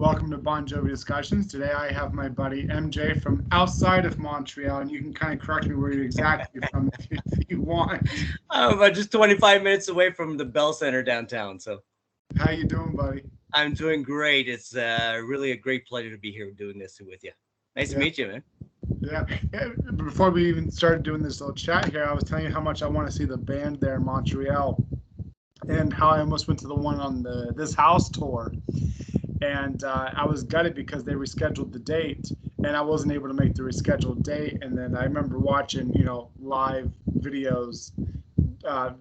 Welcome to Bon Jovi Discussions. Today I have my buddy MJ from outside of Montreal, and you can kind of correct me where you're exactly from if you want. I'm about just 25 minutes away from the Bell Center downtown. So How you doing, buddy? I'm doing great. It's really a great pleasure to be here doing this with you. Nice to Yeah, meet you, man. yeah. Before we even started doing this little chat here, I was telling you how much I want to see the band there in Montreal, and how I almost went to the one on the This House tour. And I was gutted because they rescheduled the date, and I wasn't able to make the rescheduled date. And then I remember watching, live videos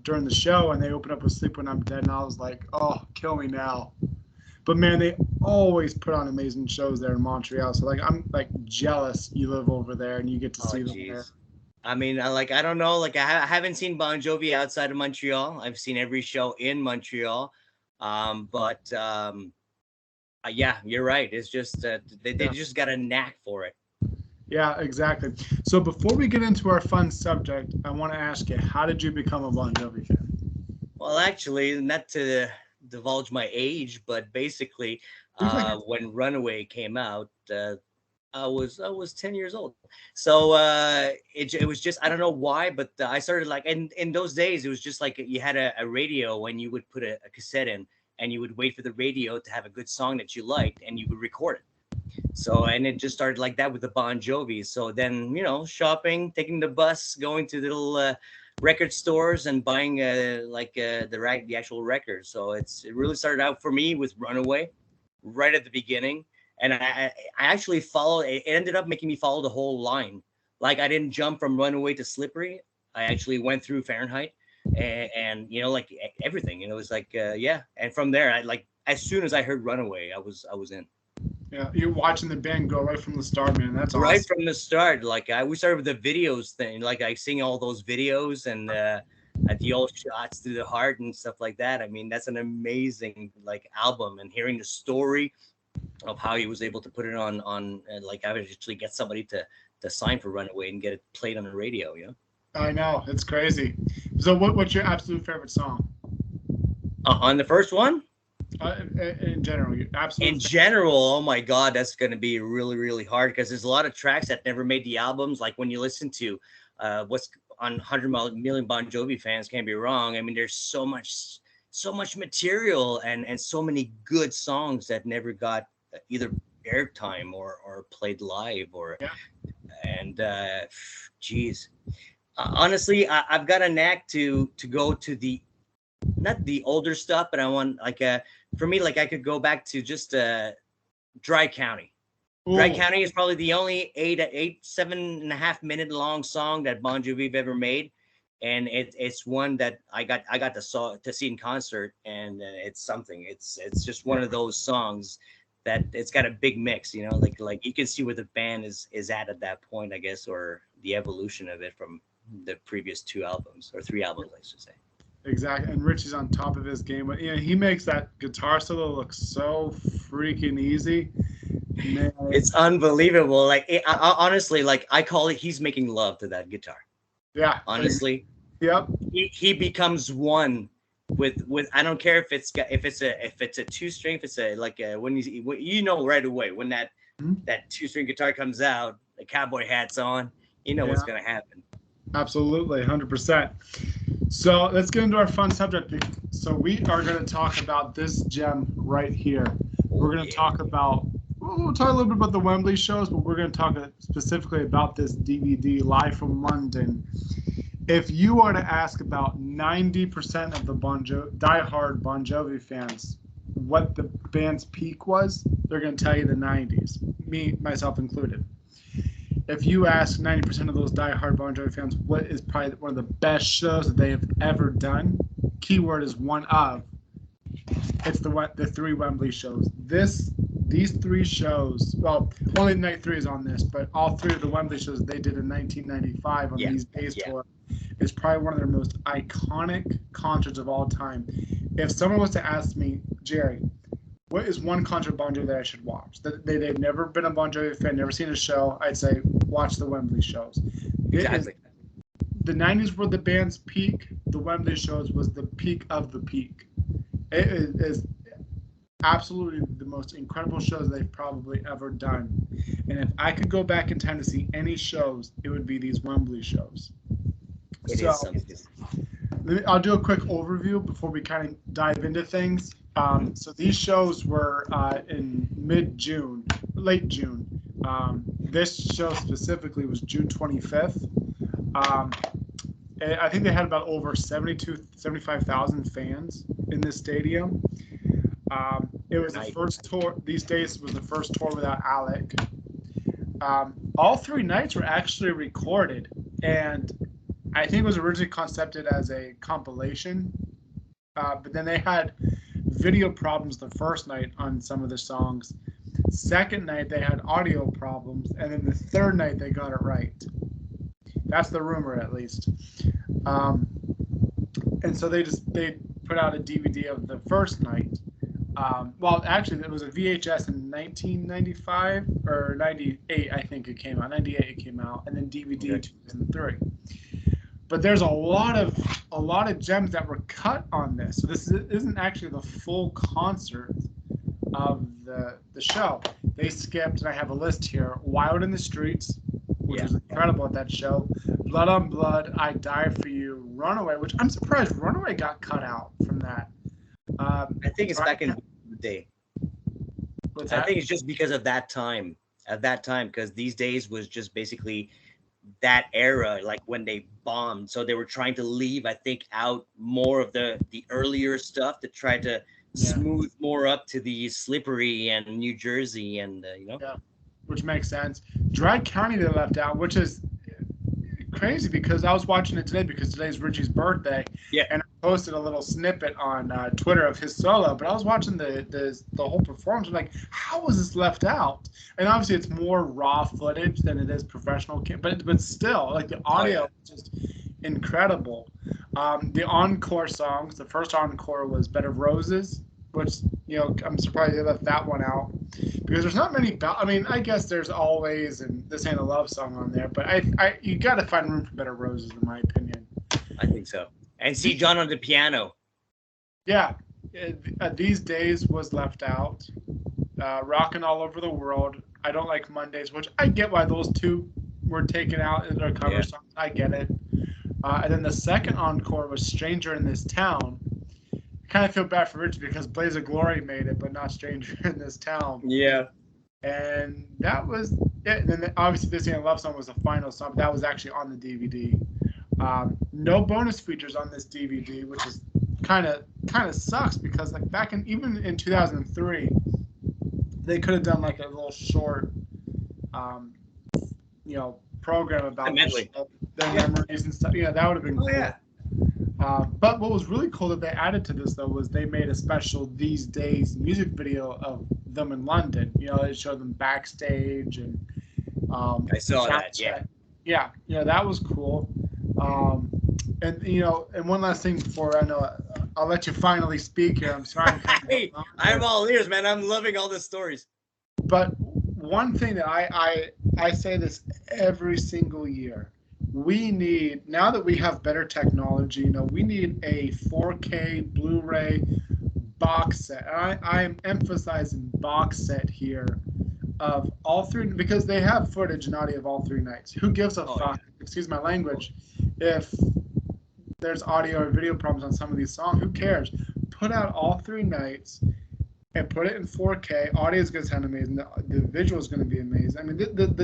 during the show, and they opened up with "Sleep When I'm Dead," and I was like, "Oh, kill me now." But man, they always put on amazing shows there in Montreal. So like, I'm like jealous you live over there and you get to Oh, see them there. jeez. I mean, I don't know. I haven't seen Bon Jovi outside of Montreal. I've seen every show in Montreal. But yeah, you're right. It's just they Yeah, just got a knack for it. yeah, exactly. So before we get into our fun subject, I want to ask you, how did you become a Bon Jovi fan? Well, actually, not to divulge my age, but basically, Things like when Runaway came out, I was 10 years old. So it was just, I don't know why, but I started like, and in those days it was just like you had a radio and you would put a cassette in, and you would wait for the radio to have a good song that you liked, and you would record it. So, and it just started like that with the Bon Jovi. So then, shopping, taking the bus, going to little record stores and buying the actual records. So it really started out for me with Runaway right at the beginning. And I actually followed, it ended up making me follow the whole line. Like, I didn't jump from Runaway to Slippery. I actually went through Fahrenheit, and like everything, it was like, yeah. And from there, I like, as soon as I heard Runaway, I was in. Yeah, you're watching the band go right from the start, man. That's Right awesome. from the start. Like, we started with the videos thing. Like, I sing all those videos, and at the old shots through the heart and stuff like that. I mean, that's an amazing like album, and hearing the story of how he was able to put it on like, I would actually get somebody to sign for Runaway and get it played on the radio. I know, it's crazy. So what's your absolute favorite song? On the first one, In general, your absolute in general, oh my God, that's going to be really, really hard, because there's a lot of tracks that never made the albums. Like, when you listen to what's on 100 Million Bon Jovi Fans Can't Be Wrong. I mean, there's so much material, and so many good songs that never got either airtime or played live, or yeah. and geez, honestly, I've got a knack to go to the, not the older stuff, but I want, like, for me, like, I could go back to just Dry County. Dry Oh, County is probably the only 7.5 minute long song that Bon Jovi have ever made, and it's one that I got to see in concert, and it's something. It's just one yeah, of those songs that it's got a big mix. Like you can see where the band is at that point, I guess, or the evolution of it from the previous two albums, or three albums, I should say. exactly. And Richie's on top of his game, but he makes that guitar solo look so freaking easy, man. It's unbelievable. Like, honestly, like, I call it, he's making love to that guitar. Yeah, Honestly, yep, he becomes one with. I don't care if it's a two string, if it's a, like, when right away when that two string guitar comes out, the cowboy hat's on, what's yeah, gonna happen. absolutely, 100%. So let's get into our fun subject. So we are going to talk about this gem right here. We're Oh going to yeah. talk about, we'll talk a little bit about the Wembley shows, but we're going to talk specifically about this DVD, Live from London. If you are to ask about 90% of the diehard Bon Jovi fans what the band's peak was, they're going to tell you the 90s, me, myself included. If you ask 90% of those diehard Bon Jovi fans what is probably one of the best shows that they have ever done, keyword is one of, it's the three Wembley shows. These three shows, well, only night three is on this, but all three of the Wembley shows they did in 1995 on Yeah. these days Yeah. tour is probably one of their most iconic concerts of all time. If someone was to ask me, Jerry, what is one concert Bon Jovi that I should watch? They've never been a Bon Jovi fan, never seen a show. I'd say watch the Wembley shows. It is Exactly. the 90s were the band's peak. The Wembley shows was the peak of the peak. It is absolutely the most incredible shows they've probably ever done. And if I could go back in time to see any shows, it would be these Wembley shows. It is So something. I'll do a quick overview before we kind of dive into things. So these shows were in mid-June, late June. This show specifically was June 25th. Um, I think they had about over 75,000 fans in this stadium. It was the first tour. These days was the first tour without Alec. All three nights were actually recorded, and I think it was originally concepted as a compilation, but then they had video problems the first night on some of the songs. Second night they had audio problems, and then the third night they got it right. That's the rumor, at least. And so they put out a DVD of the first night. Well, actually, it was a VHS in 1995 or 98, I think it came out. 98 it came out, and then DVD in 2003. But there's a lot of gems that were cut on this. So this isn't actually the full concert of the show. They skipped, and I have a list here: Wild in the Streets, which was incredible at that show. Blood on Blood, I Die for You, Runaway, which I'm surprised Runaway got cut out from that. I think it's back in the day. I think it's just because of that time. At that time, because these days was just basically that era, like when they bombed. So they were trying to leave, I think, out more of the earlier stuff to try to smooth more up to the Slippery and New Jersey and Yeah, which makes sense. Drag County they left out, which is crazy because I was watching it today because today's Richie's birthday. Yeah. And I posted a little snippet on Twitter of his solo, but I was watching the whole performance. I'm like, how was this left out? And obviously it's more raw footage than it is professional, but still, like the audio is just incredible. The encore songs, the first encore was Bed of Roses, which, I'm surprised they left that one out because there's not many. I mean, I guess there's always, and this ain't a love song on there, but you got to find room for Bed of Roses, in my opinion. I think so. And see John on the piano. Yeah, These Days was left out. Rockin' All Over the World. I Don't Like Mondays, which I get why those two were taken out in their cover songs. I get it. And then the second encore was Stranger in This Town. I kind of feel bad for Rich because Blaze of Glory made it, but not Stranger in This Town. Yeah. And that was it. And then obviously This Ain't a Love Song was the final song, but that was actually on the DVD. No bonus features on this DVD, which is kind of sucks because like back even in 2003, they could have done like a little short, program about their memories and stuff. Yeah, that would have been cool. Yeah. But what was really cool that they added to this though was they made a special These Days music video of them in London. They showed them backstage and I saw that. Yeah, that was cool. And one last thing before I know I'll let you finally speak here. I'm sorry. Hey, I'm all ears, man. I'm loving all the stories. But one thing that I say this every single year. We need, now that we have better technology, we need a 4K Blu-ray box set. And I am emphasizing box set here of all three, because they have footage and audio of all three nights. Who gives a fuck, excuse my language, if there's audio or video problems on some of these songs? Who cares? Put out all three nights and put it in 4K. Audio is going to sound amazing. The visual is going to be amazing. I mean,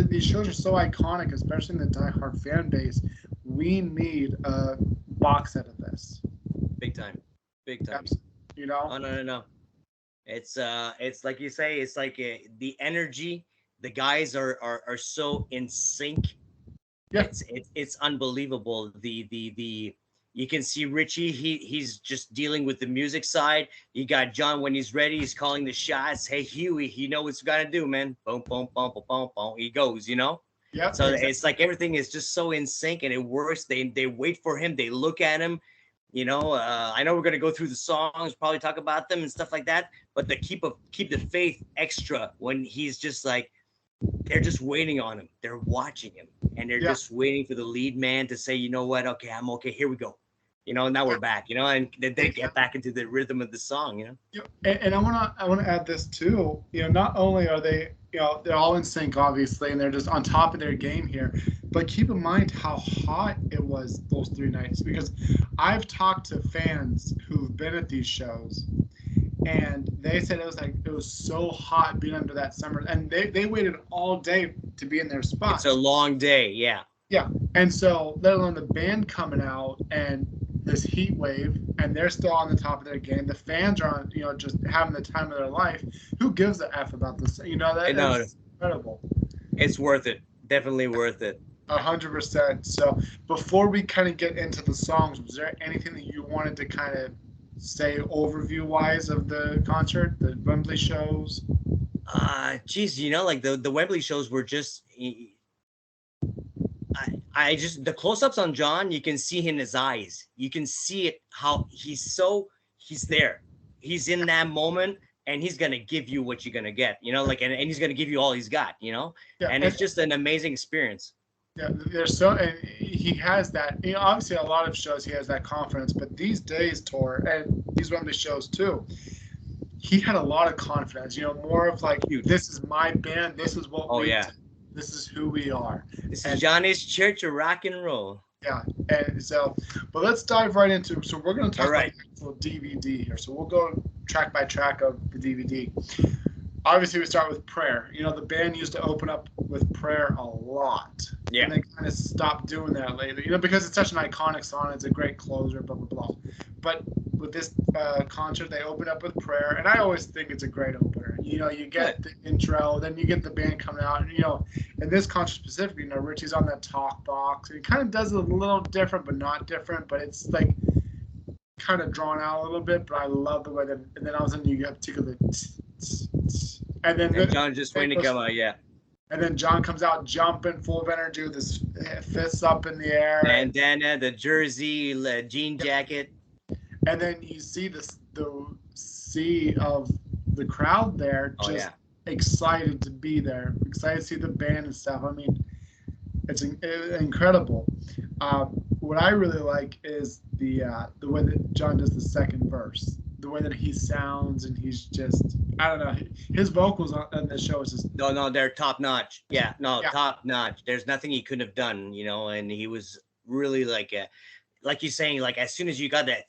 these shows are so iconic, especially in the diehard fan base. We need a box set of this. Big time. Oh, no. It's like you say. It's like the energy. The guys are so in sync. Yeah. It's unbelievable. The you can see Richie. He's just dealing with the music side. You got John when he's ready. He's calling the shots. Hey Huey, he knows what's got to do, man. Boom, boom, boom, boom, boom, boom. He goes, Yeah. So exactly. It's like everything is just so in sync and it works. They wait for him. They look at him. I know we're gonna go through the songs, probably talk about them and stuff like that. But the keep the faith extra when he's just like. They're just waiting on him. They're watching him, and they're just waiting for the lead man to say, "You know what? Okay, I'm okay. Here we go." Now we're back, and they get back into the rhythm of the song. And I wanna add this too. Not only are they, they're all in sync, obviously, and they're just on top of their game here. But keep in mind how hot it was those 3 nights, because I've talked to fans who've been at these shows, and they said it was so hot being under that summer, and they waited all day to be in their spots. It's a long day, yeah. Yeah, and so let alone the band coming out and this heat wave, and they're still on the top of their game. The fans are on, just having the time of their life. Who gives a f about this? That's incredible. It's worth it. Definitely worth it. 100%. So before we kind of get into the songs, was there anything that you wanted to kind of say overview wise of the concert, the Wembley shows? Geez, like the Wembley shows were just. I just, the close-ups on John, you can see in his eyes. You can see it, how he's there. He's in that moment, and he's gonna give you what you're gonna get. and he's gonna give you all he's got. Yeah, and it's just an amazing experience. Yeah, and he has that. Obviously, a lot of shows he has that confidence, but these days tour and these Wembley shows too, he had a lot of confidence. More of like, this is my band. This is what we do. This is who we are. This is Johnny's Church of Rock and Roll. Yeah, and so, but let's dive right into. So we're going to talk about the actual DVD here. So we'll go track by track of the DVD. Obviously, we start with prayer. The band used to open up with prayer a lot. Yeah. And they kind of stopped doing that lately. Because it's such an iconic song. It's a great closer. Blah blah blah. But with this concert, they open up with prayer, and I always think it's a great opener. You get the intro, then you get the band coming out, and in this concert specifically, Richie's on that talk box. He kind of does it a little different, but not different. But it's like kind of drawn out a little bit. But I love the way that, and then all of a sudden you have the and then John just waiting to come out, yeah. And then John comes out jumping, full of energy, with his fists up in the air. Bandana, the jersey, jean jacket. And then you see the sea of the crowd there, just excited to be there, excited to see the band and stuff. I mean, it's incredible. What I really like is the way that John does the second verse, the way that he sounds, and he's just, I don't know, his vocals on this show is just no, they're top notch. Top notch. There's nothing he couldn't have done, and he was really like you're saying, like as soon as you got that,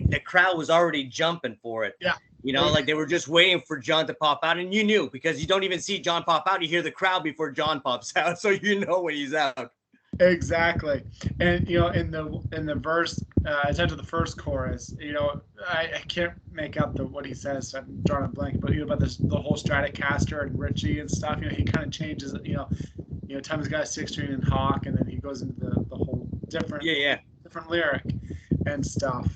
the crowd was already jumping for it. Yeah. Like they were just waiting for John to pop out, and you knew, because you don't even see John pop out. You hear the crowd before John pops out, so you know when he's out. Exactly. And in the verse, attempt to the first chorus, I can't make out what he says. I'm drawing a blank, but about the whole Stratocaster and Richie and stuff. He kind of changes. Time's got a 6-string and Hawk, and then he goes into the whole different lyric and stuff.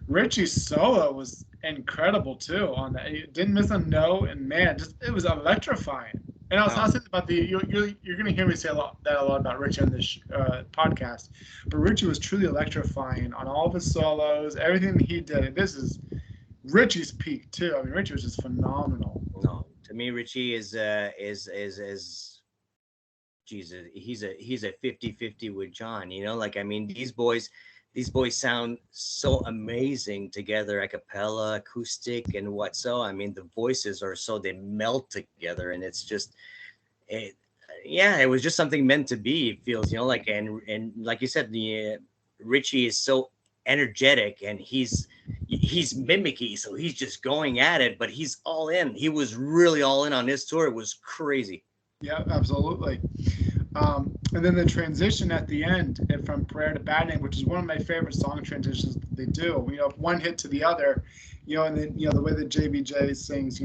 Richie's solo was incredible too on that. He didn't miss a note, and man, it was electrifying. And I was saying about you're going to hear me say a lot about Richie on this podcast, but Richie was truly electrifying on all of his solos, everything that he did. And this is Richie's peak too. I mean, Richie was just phenomenal. No, to me, Richie is Jesus. He's a 50-50 with John. These boys sound so amazing together, a cappella, acoustic, and what so. I mean, the voices are so, they melt together, and it's just, it was just something meant to be. It feels, and like you said, Richie is so energetic, and he's mimicky, so he's just going at it, but he's all in. He was really all in on this tour. It was crazy. Yeah, absolutely. And then the transition at the end from Prayer to Bad Name, which is one of my favorite song transitions that they do. One hit to the other, and then the way that JBJ sings,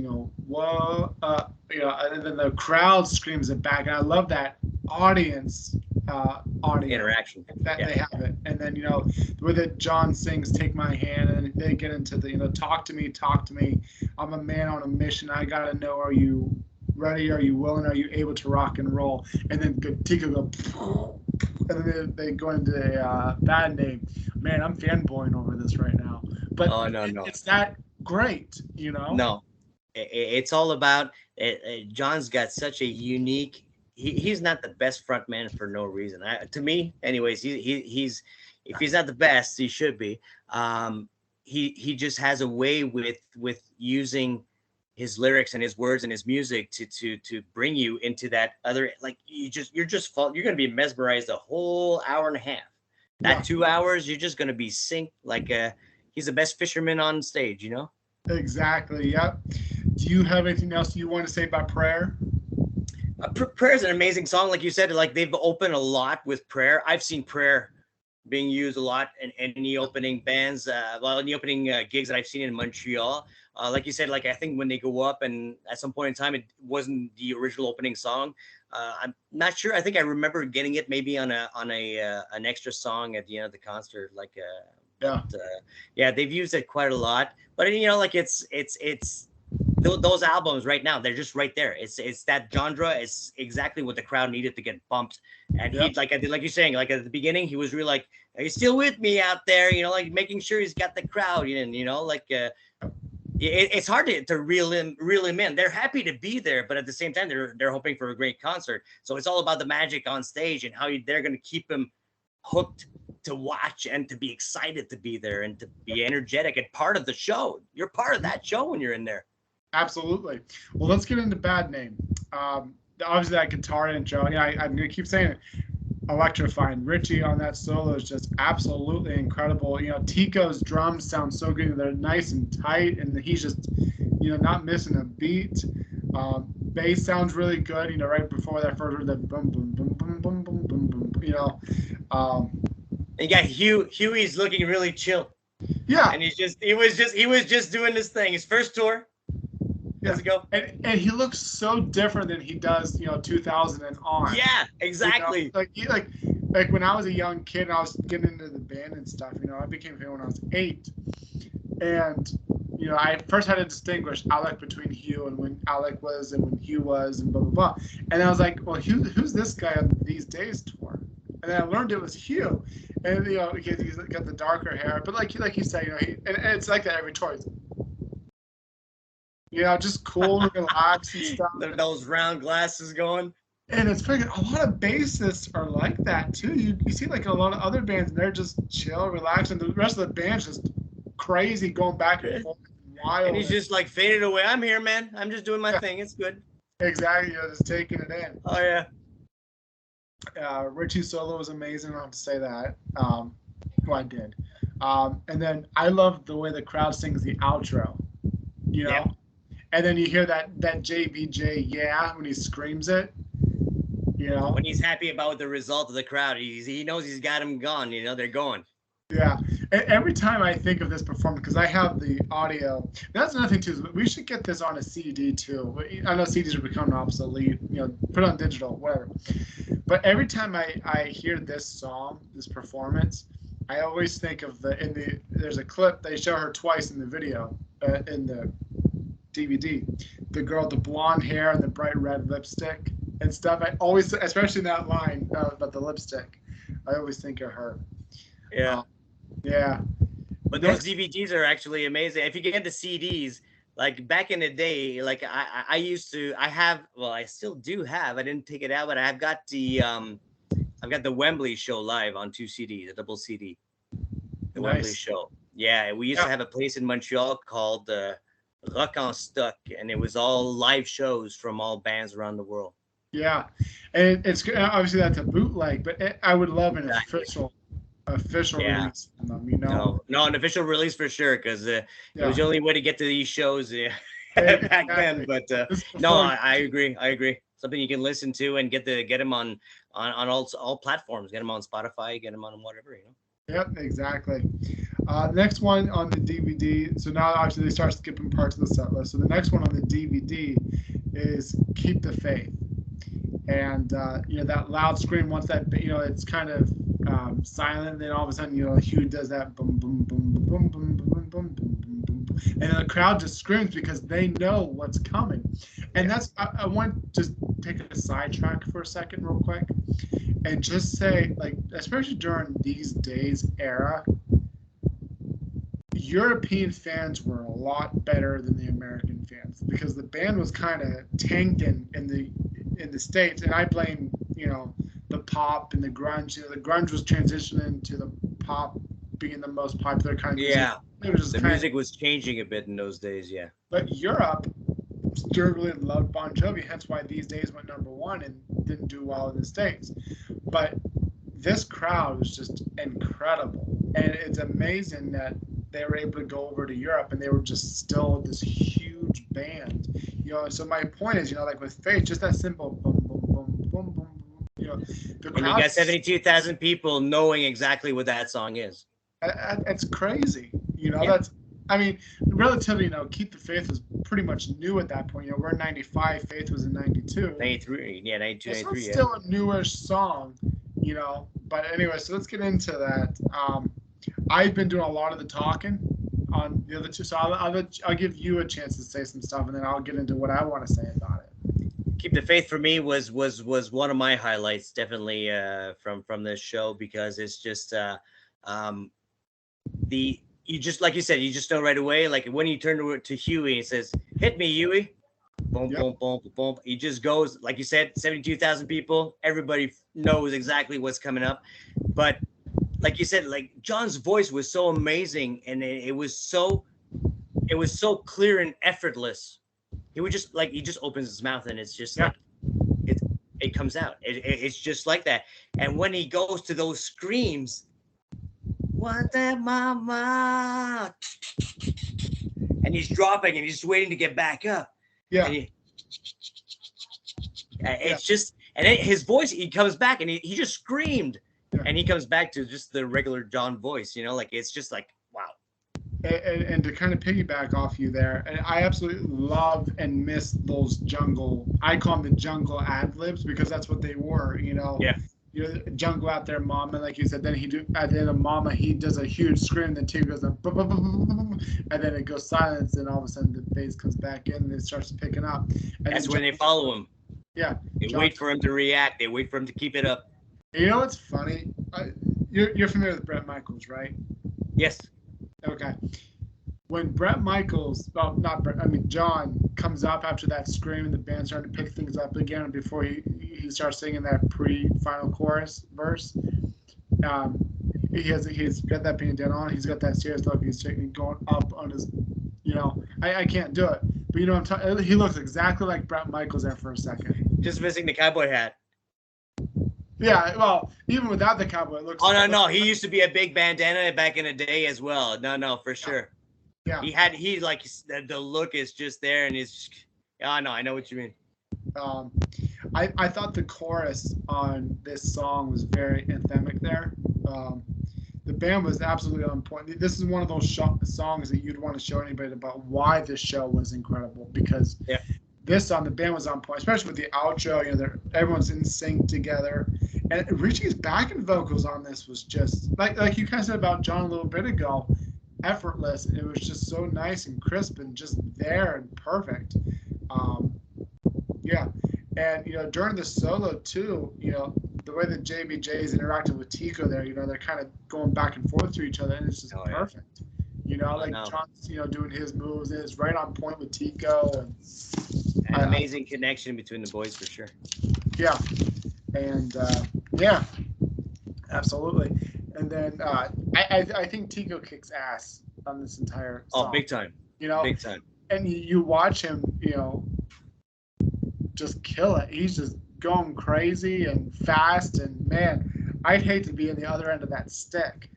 whoa, and then the crowd screams it back, and I love that audience interaction that they have it. And then the way that John sings "Take My Hand," and they get into the talk to me, I'm a man on a mission. I gotta know, are you ready? Are you willing? Are you able to rock and roll? And then Tika go, and then they go into a Bad Name. Man, I'm fanboying over this right now. But no. It's that great, No, it's all about John's got such a unique. He's not the best front man for no reason. To me, anyways, he's if he's not the best, he should be. He just has a way with using his lyrics and his words and his music to bring you into that other, like, you're gonna be mesmerized a whole hour and a half. That Yeah. 2 hours, you're just gonna be synced like he's the best fisherman on stage, you know? Exactly. Yep. Do you have anything else you want to say about Prayer? Prayer is an amazing song, like you said. Like, they've opened a lot with Prayer. I've seen Prayer being used a lot in the opening bands, in the opening gigs that I've seen in Montreal. Like you said, like, I think when they go up, and at some point in time, it wasn't the original opening song. I'm not sure. I think I remember getting it maybe on an extra song at the end of the concert. Like, Yeah. yeah, they've used it quite a lot. But like, it's those albums right now, they're just right there. It's that genre. It's exactly what the crowd needed to get bumped. And he, like you're saying, like at the beginning, he was really like, "Are you still with me out there?" Like making sure he's got the crowd in. Like it's hard to reel him in. They're happy to be there, but at the same time, they're hoping for a great concert. So it's all about the magic on stage and how they're going to keep him hooked to watch and to be excited to be there and to be energetic and part of the show. You're part of that show when you're in there. Absolutely. Well, let's get into Bad Name. Obviously, that guitar intro, I'm going to keep saying it, electrifying. Richie on that solo is just absolutely incredible. Tico's drums sound so good. They're nice and tight, and he's just, not missing a beat. Bass sounds really good, right before that first, the boom, boom, boom, boom, boom, boom, boom, boom, And you got Huey's looking really chill. Yeah. And he was just doing this thing. His first tour. Yeah. Go. And he looks so different than he does, 2000 and on. Yeah, exactly. Like when I was a young kid and I was getting into the band and stuff, I became a fan when I was 8. And, I first had to distinguish Alec between Hugh and when Alec was and when Hugh was and blah, blah, blah. And I was like, well, who's this guy on These Days tour? And then I learned it was Hugh. And, he's got the darker hair. But like you said, and it's like that every tour. Just cool and relaxed and stuff. Those round glasses going. And it's pretty good. A lot of bassists are like that too. You see like a lot of other bands, and they're just chill, relaxed, and the rest of the band's just crazy, going back and forth, wild. And he's just like faded away. I'm here, man. I'm just doing my thing. It's good. Exactly. Just taking it in. Oh yeah. Richie's solo was amazing. I don't have to say that. Well, I did. And then I love the way the crowd sings the outro. Yep. And then you hear that JBJ, yeah, when he screams it, When he's happy about the result of the crowd, he knows he's got him gone, they're going. Yeah. And every time I think of this performance, because I have the audio, that's another thing too, we should get this on a CD too. I know CDs are becoming obsolete, put it on digital, whatever. But every time I hear this song, this performance, I always think of there's a clip, they show her twice in the video, in the DVD, the girl with the blonde hair and the bright red lipstick and stuff. I always, especially in that line about the lipstick, I always think of her. Yeah. Yeah. But those DVDs are actually amazing. If you get into CDs, like back in the day, like I still do have. I didn't take it out, but I've got the Wembley show live on 2 CDs, a double CD. The Nice. Wembley show. Yeah, we used to have a place in Montreal called Rock en Stock, and it was all live shows from all bands around the world. Yeah, and it's obviously that's a bootleg, but I would love an official release from them. No, an official release for sure, because it was the only way to get to these shows back then. But no, I agree. Something you can listen to and get them on all platforms. Get them on Spotify. Get them on whatever. Yep, exactly. Next one on the DVD. So now obviously they start skipping parts of the set list. So the next one on the DVD is Keep the Faith. And that loud scream, once that it's kind of silent, then all of a sudden Hugh does that boom boom boom boom boom boom boom boom boom boom, and then the crowd just screams because they know what's coming. And that's I want to just take a sidetrack for a second real quick and just say, like, especially during These Days era, European fans were a lot better than the American fans because the band was kind of tanking in the States, and I blame the pop and the grunge. The grunge was transitioning to the pop being the most popular kind of music. Yeah, It was just the music was changing a bit in those days. Yeah, but Europe really loved Bon Jovi, hence why These Days went #1 and didn't do well in the States. But this crowd was just incredible, and it's amazing that they were able to go over to Europe and they were just still this huge band. So my point is, like with Faith, just that simple boom, boom, boom, boom, boom. The and you got 72,000 people knowing exactly what that song is. It's crazy. Yeah. That's, I mean, relatively, Keep the Faith was pretty much new at that point. We're in 95, Faith was in 92. 93, yeah, 92, So 93, it's yeah. still a newish song, But anyway, so let's get into that. I've been doing a lot of the talking on the other two, so I'll give you a chance to say some stuff, and then I'll get into what I want to say about it. Keep the Faith for me was one of my highlights, definitely, from this show, because it's just you just, like you said, you just know right away, like when he turned to Huey, he says, "Hit me, Huey." Boom, Yep. boom, boom, boom, boom. He just goes, like you said, 72,000 people. Everybody knows exactly what's coming up. But like you said, like John's voice was so amazing, and it was so clear and effortless. He would just, like, he just opens his mouth and it's just like it comes out. It's just like that. And when he goes to those screams, "Want that mama?" and he's dropping and he's waiting to get back up. Yeah. And it's just, and his voice, he comes back and he just screamed, and he comes back to just the regular John voice, like it's just like, wow. And to kind of piggyback off you there, and I absolutely love and miss those jungle, I call them the jungle ad libs, because that's what they were, Yeah. Jungle out there, mama, like you said. Then at the end of Mama, he does a huge scream. Then T goes, and then it goes silence, and all of a sudden the bass comes back in and it starts picking up. And that's when they follow him. Yeah. They wait for him to react. They wait for him to keep it up. You know what's funny? You're familiar with Bret Michaels, right? Yes. Okay. When Bret Michaels, well, not Bret, I mean John, comes up after that scream and the band's starting to pick things up again, and before he starts singing that pre-final chorus verse, he's got that bandana on, he's got that serious look, he's going up on his, I can't do it, but I'm talking. He looks exactly like Bret Michaels there for a second. Just missing the cowboy hat. Yeah, well, even without the cowboy, it looks. Oh no, he used to be a big bandana back in the day as well. No, for sure. Yeah. He like the look is just there, and it's. Oh no, I know what you mean. I thought the chorus on this song was very anthemic there. The band was absolutely on point. This is one of those songs that you'd want to show anybody about why this show was incredible, because this song, the band was on point, especially with the outro. Everyone's in sync together, and Richie's backing vocals on this was just like you kind of said about John a little bit ago, effortless. It was just so nice and crisp and just there and perfect. And during the solo too, the way that JBJ's interacting with Tico there, they're kind of going back and forth to each other, and it's just perfect. John's doing his moves, and it's right on point with Tico, and an amazing connection between the boys for sure. Yeah, and absolutely. And then I think Tico kicks ass on this entire song. Oh, big time. Big time. And you watch him, just kill it. He's just going crazy and fast, and man, I'd hate to be in the other end of that stick.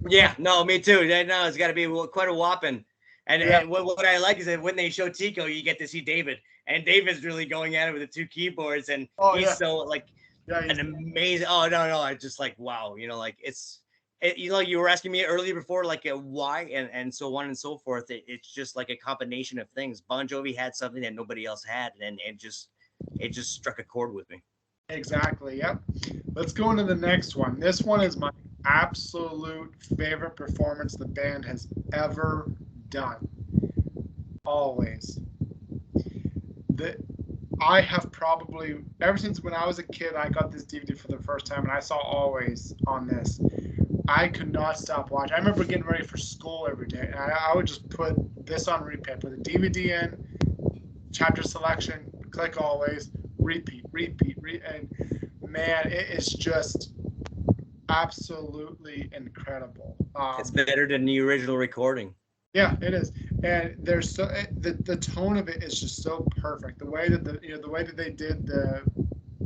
Yeah, no, me too. No, it's got to be quite a whopping. And what I like is that when they show Tico, you get to see David, and David's really going at it with the two keyboards, and he's so like an amazing. Oh no, I just like wow, you were asking me earlier before, like why and so on and so forth. It's just like a combination of things. Bon Jovi had something that nobody else had, and it just struck a chord with me. Exactly. Yep. Let's go into the next one. This one is my absolute favorite performance the band has ever done. Always. I have probably, ever since when I was a kid, I got this DVD for the first time, and I saw Always on this. I could not stop watching. I remember getting ready for school every day, and I would just put this on repeat. Put the DVD in, chapter selection, click Always, repeat. And man, it is just, absolutely incredible. It's better than the original recording. Yeah, it is, and there's so the tone of it is just so perfect. The way that the way that they did the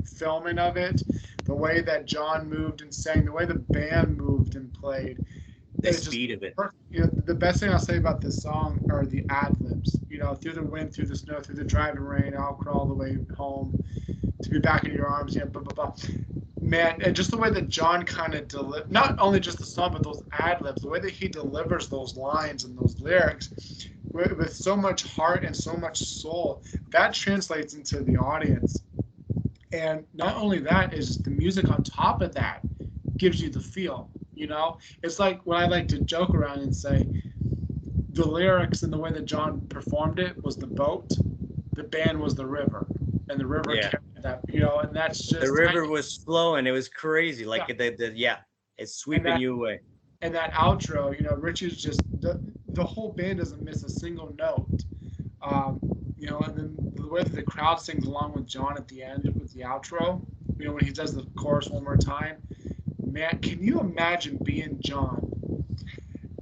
filming of it, the way that John moved and sang, the way the band moved and played, The it's just speed of it. perfect. You know, the best thing I'll say about this song are the ad libs. You know, through the wind, through the snow, through the driving rain, I'll crawl the way home to be back in your arms. Yeah, blah blah blah. Man, and just the way that John kind of not only just the song, but those ad libs, the way that he delivers those lines and those lyrics with so much heart and so much soul, that translates into the audience. And not only that, is the music on top of that gives you the feel. You know, it's like what I like to joke around and say, the lyrics and the way that John performed it was the boat, the band was the river, and the river Yeah. carried that. You know, and that's just The river was flowing. It was crazy. Like it's sweeping you away. And that outro, you know, Richie's just the whole band doesn't miss a single note. You know, and then the way that the crowd sings along with John at the end with the outro, you know, when he does the chorus one more time, man, can you imagine being John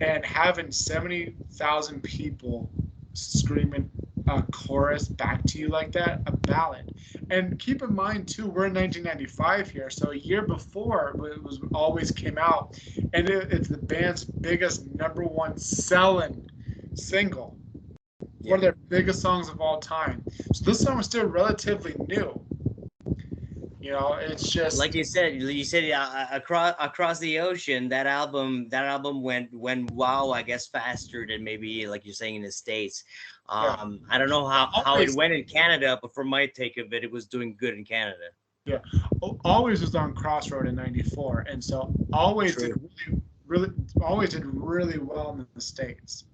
and having 70,000 people screaming a chorus back to you like that, a ballad? And keep in mind too, we're in 1995 here, so a year before it was Always came out, and it's the band's biggest #1 selling single. Yeah. One of their biggest songs of all time. So this song was still relatively new. You know, it's just like you said across the ocean. That album went wow, I guess faster than maybe like you're saying in the States. I don't know how it went in Canada, but from my take of it, it was doing good in Canada. Yeah, Always was on Crossroad in '94, and so Always did really well in the States,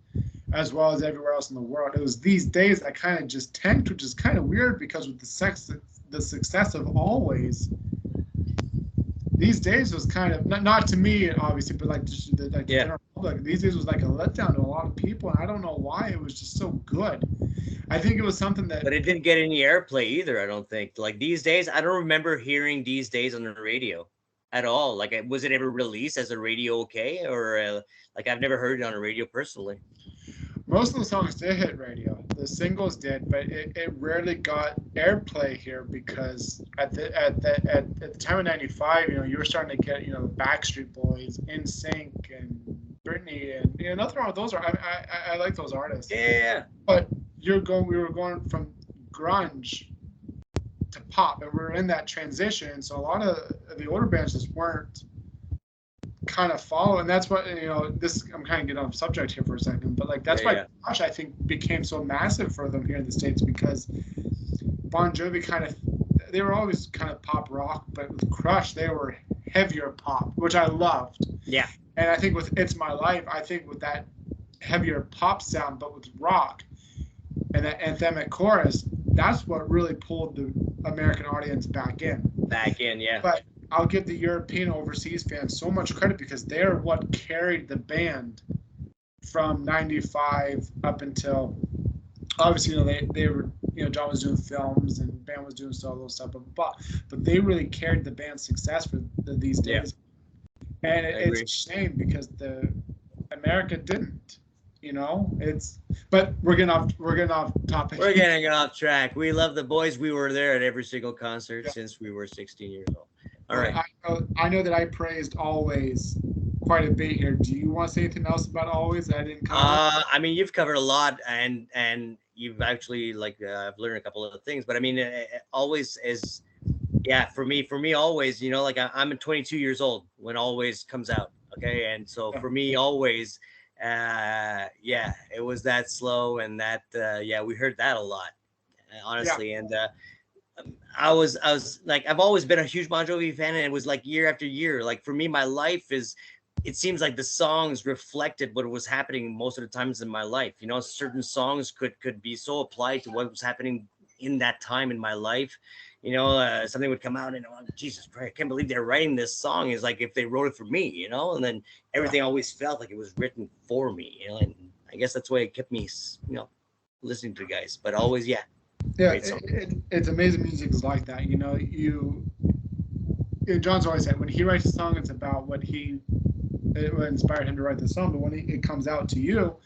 as well as everywhere else in the world. It was these days that kind of just tanked, which is kind of weird because with the success of Always, these days was kind of not to me obviously, but like the general public. These days was like a letdown to a lot of people, and I don't know why. It was just so good. I think it was something that. But it didn't get any airplay either. I don't think. Like these days, I don't remember hearing These Days on the radio at all. Like, was it ever released as a radio okay, or like I've never heard it on a radio personally. Most of the songs did hit radio. The singles did, but it rarely got airplay here because at the time of '95, you know, you were starting to get, you know, the Backstreet Boys, NSYNC, and Britney, and you know, nothing wrong with those. I like those artists. Yeah. But we were going from grunge to pop, and we were in that transition. So a lot of the older bands just weren't kind of follow, and that's what, you know, this, I'm kind of getting off subject here for a second, but like that's why Crush, I think, became so massive for them here in the States, because Bon Jovi they were always kind of pop rock, but with Crush they were heavier pop, which I loved. Yeah. And I think with It's My Life, I think with that heavier pop sound but with rock and that anthemic chorus, that's what really pulled the American audience back in. Yeah. But I'll give the European overseas fans so much credit because they're what carried the band from '95 up until, obviously, you know, they were, you know, John was doing films and the band was doing solo stuff, but they really carried the band's success for these days. Yeah. And it's a shame because America didn't. You know, but we're getting off topic. We're getting off track. We love the boys. We were there at every single concert since we were 16 years old. All right. I know that I praised Always quite a bit here. Do you want to say anything else about Always that I didn't cover? I mean, you've covered a lot, and you've actually, like, I've learned a couple of things. But I mean, Always is, for me, Always, you know, like I'm 22 years old when Always comes out. Okay, and so for me, Always. It was that slow, and that we heard that a lot, honestly. And I was like, I've always been a huge Bon Jovi fan, and it was like year after year. Like for me, my life is, it seems like the songs reflected what was happening most of the times in my life. You know, certain songs could be so applied to what was happening in that time in my life. You know, something would come out and, oh, Jesus Christ, I can't believe they're writing this song. It's like if they wrote it for me, you know, and then everything always felt like it was written for me, you know, and I guess that's why it kept me, you know, listening to the guys. But Always, it's amazing music is like that. You know, John's always said when he writes a song, it's about what inspired him to write the song. But when it comes out to you,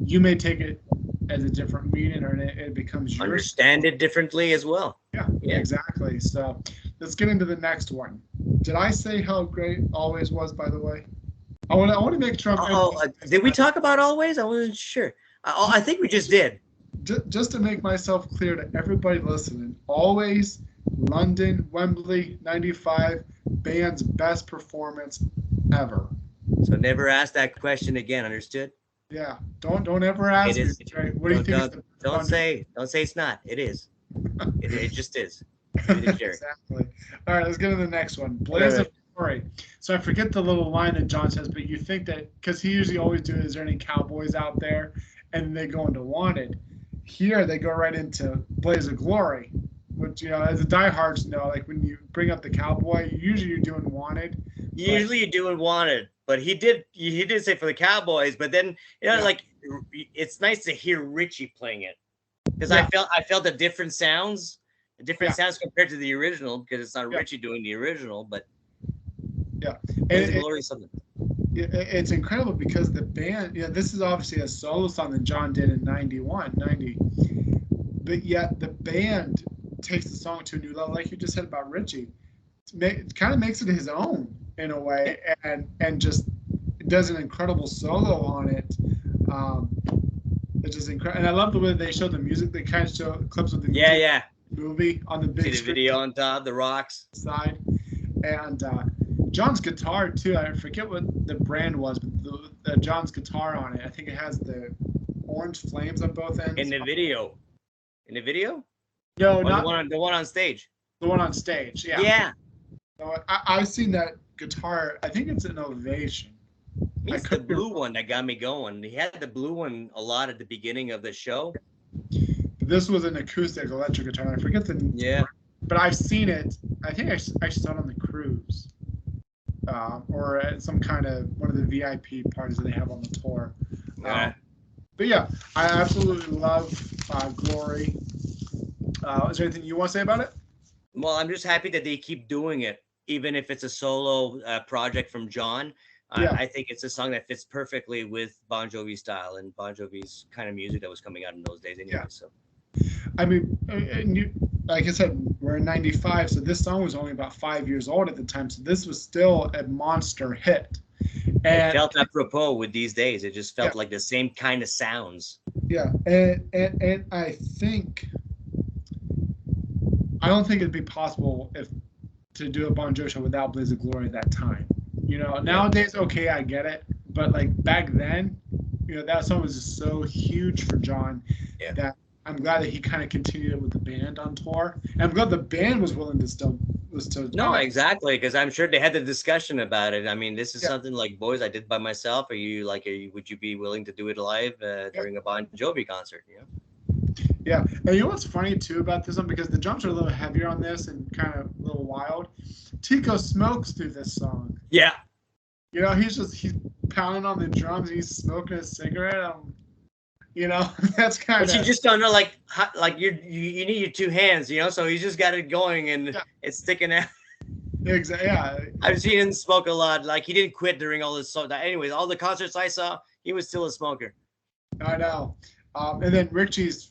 you may take it as a different meaning, or it becomes your Understand it differently as well. Yeah, exactly. So let's get into the next one. Did I say how great Always was, by the way? I want to make sure. Did we talk about Always? I wasn't sure. I think we just did. Just to make myself clear to everybody listening, Always, London, Wembley, 95, band's best performance ever. So never ask that question again, understood? Yeah, don't ever ask me. Right? What do you think? Don't say it's not. It is. It just is. Exactly. All right, let's get to the next one. Blaze of Glory. So I forget the little line that John says, but you think that because he usually always do, is there any cowboys out there? And they go into Wanted. Here they go right into Blaze of Glory, which as the diehards know, like when you bring up the cowboy, usually you're doing Wanted. Usually you're doing Wanted, but he did say for the Cowboys, but then like it's nice to hear Richie playing it because I felt the different sounds compared to the original because it's not Richie doing the original, but Glory something. It's incredible because the band, this is obviously a solo song that John did in 90, but yet the band takes the song to a new level, like you just said about Richie. It kind of makes it his own in a way, and just does an incredible solo on it. It's just incredible, and I love the way they show the music. They kind of show clips of the movie on the big see the screen video on top, the rocks side, and John's guitar too. I forget what the brand was, but John's guitar on it, I think it has the orange flames on both ends. In the video? No, not the one on stage. The one on stage, yeah. Yeah. So I've seen that guitar. I think it's an Ovation. It's the blue one that got me going. He had the blue one a lot at the beginning of the show. This was an acoustic electric guitar. I forget the but I've seen it. I think I actually saw it on the cruise, or at some kind of one of the VIP parties that they have on the tour. But yeah, I absolutely love Glory. Is there anything you want to say about it? Well, I'm just happy that they keep doing it, even if it's a solo project from John. I think it's a song that fits perfectly with Bon Jovi style and Bon Jovi's kind of music that was coming out in those days anyway. So, I mean, like I said, we're in 95, so this song was only about 5 years old at the time, so this was still a monster hit. And it felt apropos with these days. It just felt like the same kind of sounds. Yeah, and I don't think it'd be possible to do a Bon Jovi show without Blaze of Glory at that time. Nowadays, okay, I get it, but like back then, that song was just so huge for John that I'm glad that he kind of continued it with the band on tour, and I'm glad the band was willing to still. No, exactly, because I'm sure they had the discussion about it. I mean, this is something like, boys, I did by myself. Would you be willing to do it live during a Bon Jovi concert? Yeah, and you know what's funny too about this one, because the drums are a little heavier on this and kind of a little wild. Tico smokes through this song. Yeah. He's pounding on the drums. He's smoking a cigarette. That's kind of. But you just don't know, like you need your two hands, So he's just got it going and it's sticking out. Exactly. Yeah. I've seen him smoke a lot. Like he didn't quit during all this. So, anyways, all the concerts I saw, he was still a smoker. I know. And then Richie's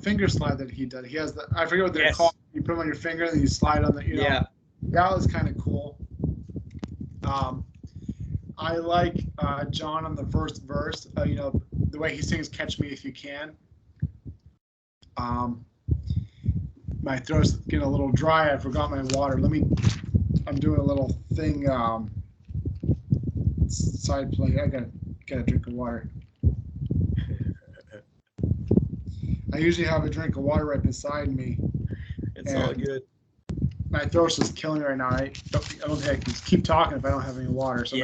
finger slide that he did. He has I forget what they're called. You put them on your finger and you slide on the. Yeah. That was kind of cool. I like John on the first verse. The way he sings "Catch Me If You Can." My throat's getting a little dry. I forgot my water. I'm doing a little thing. Side play. I gotta drink of water. I usually have a drink of water right beside me. It's all good. My throat's just killing me right now. I don't think I can keep talking if I don't have any water. So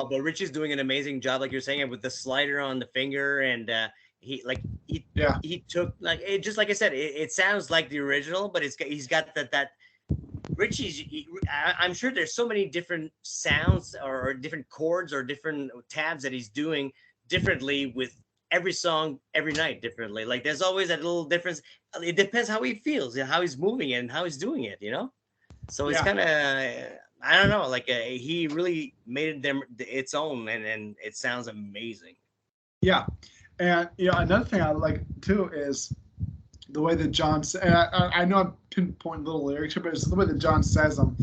but Richie's doing an amazing job, like you're saying, with the slider on the finger, and he took just like I said, it sounds like the original, but he's got that. I'm sure there's so many different sounds or different chords or different tabs that he's doing differently with every song every night differently. Like there's always that little difference. It depends how he feels and how he's moving it and how he's doing it, So it's kind of I don't know, like he really made them its own, and it sounds amazing. Yeah, and another thing I like too is the way that John. And I know I'm pinpointing little lyrics here, but it's the way that John says them.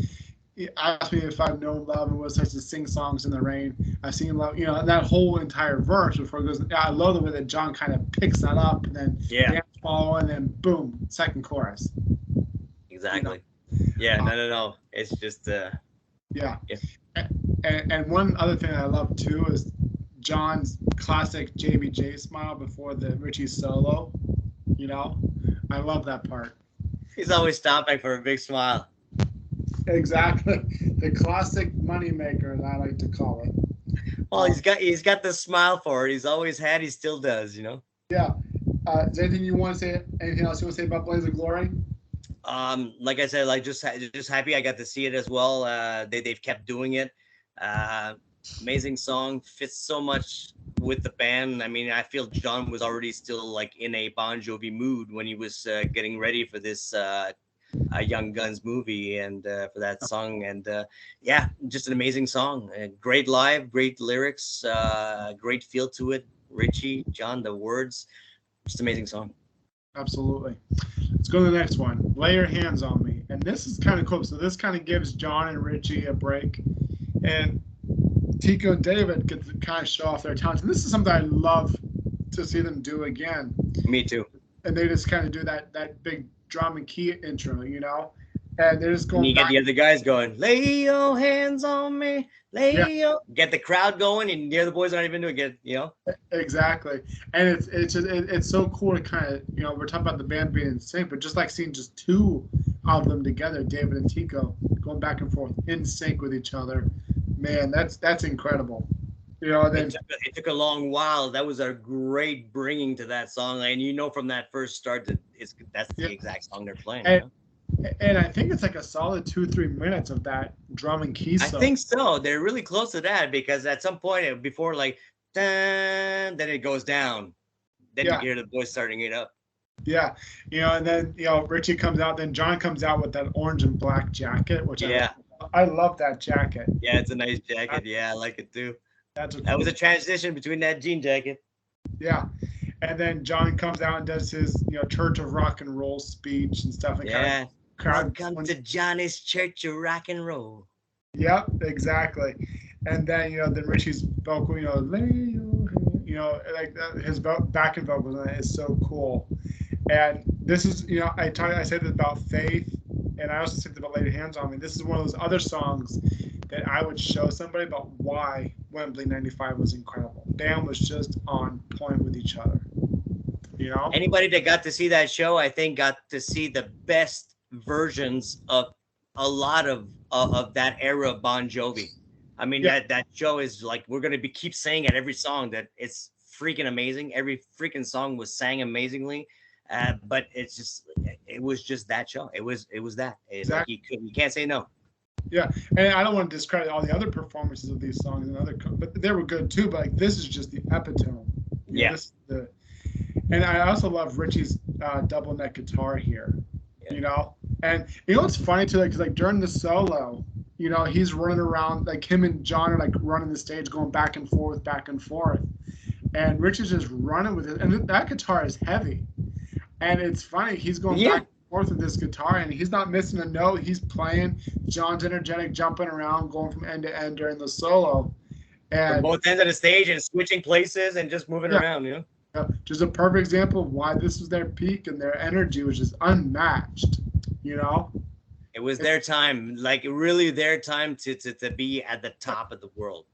He asked me if I've known love and was such to sing songs in the rain. I've seen love, and that whole entire verse before it goes. I love the way that John kind of picks that up and then Yeah, dance follow and then boom, second chorus. You know, exactly. Yeah, uh, no. It's just yeah. yeah. And one other thing I love too is John's classic JBJ smile before the Richie solo. You know, I love that part. He's always stopping for a big smile. Exactly, the classic moneymaker, as I like to call it. Well, he's got the smile for it. He's always had. He still does. Yeah. Is there anything you want to say? Anything else you want to say about Blaze of Glory? Like I said, like just happy I got to see it as well. They've kept doing it. Uh, Amazing song, fits so much with the band. I mean, I feel John was already still like in a Bon Jovi mood when he was getting ready for this Young Guns movie and for that song. And yeah, just an amazing song. Great live, great lyrics, great feel to it. Richie, John, the words, just amazing song. Absolutely. Let's go to the next one. Lay Your Hands on Me. And this is kind of cool. So this kind of gives John and Richie a break. And Tico and David get to kind of show off their talents. And this is something I love to see them do again. Me too. And they just kind of do that big drum and key intro, And they're just And going you get back. the other guys going, lay your hands on me, get the crowd going, and the other boys aren't even doing it, Exactly. And it's so cool to kind of, we're talking about the band being in sync, but just like seeing just two of them together, David and Tico, going back and forth in sync with each other. Man, that's incredible. Then it took a long while. That was a great bringing to that song, and from that first start that that's the exact song they're playing. And I think it's like a solid 2-3 minutes of that drum and key solo. I think so. They're really close to that because at some point before like dun, then it goes down. Then you hear the boys starting it up. Yeah, and then Richie comes out. Then John comes out with that orange and black jacket, which I love that jacket. Yeah, it's a nice jacket. Yeah, I like it too. That was a transition between that jean jacket. Yeah, and then John comes out and does his Church of Rock and Roll speech and stuff. And yeah, welcome to Johnny's Church of Rock and Roll. Yep, exactly. And then then Richie's vocal, lay your hand, like his backing vocals on it is so cool. And this is I said this about Faith, and I also said about Lay Your Hands on Me. This is one of those other songs that I would show somebody about why Wembley '95 was incredible. Band was just on point with each other. Anybody that got to see that show, I think, got to see the best versions of a lot of that era of Bon Jovi. I mean, that show is like, we're going to keep saying at every song that it's freaking amazing. Every freaking song was sang amazingly. But it was just that show. It was that. Exactly. Like you can't say no. Yeah, and I don't want to discredit all the other performances of these songs but they were good too. But like this is just the epitome. And I also love Richie's double neck guitar here. Yeah. And what's funny too, because like during the solo, he's running around, like him and John are like running the stage, going back and forth, and Richie's just running with it, and that guitar is heavy. And it's funny, he's going back and forth with this guitar, and he's not missing a note. He's playing. John's energetic, jumping around, going from end to end during the solo. And from both ends of the stage and switching places and just moving around, Yeah, just a perfect example of why this was their peak, and their energy was just unmatched, It was their time, like really their time to be at the top of the world.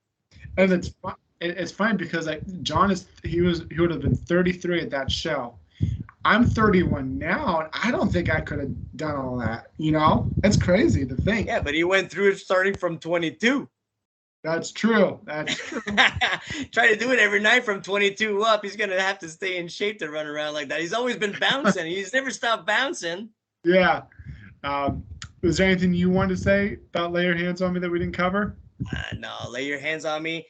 And it's funny because like John he would have been 33 at that show. I'm 31 now, and I don't think I could have done all that. It's crazy to think. Yeah, but he went through it starting from 22. That's true. Try to do it every night from 22 up. He's gonna have to stay in shape to run around like that. He's always been bouncing. He's never stopped bouncing. Yeah. Was there anything you wanted to say about Lay Your Hands on Me that we didn't cover? No, Lay Your Hands on Me.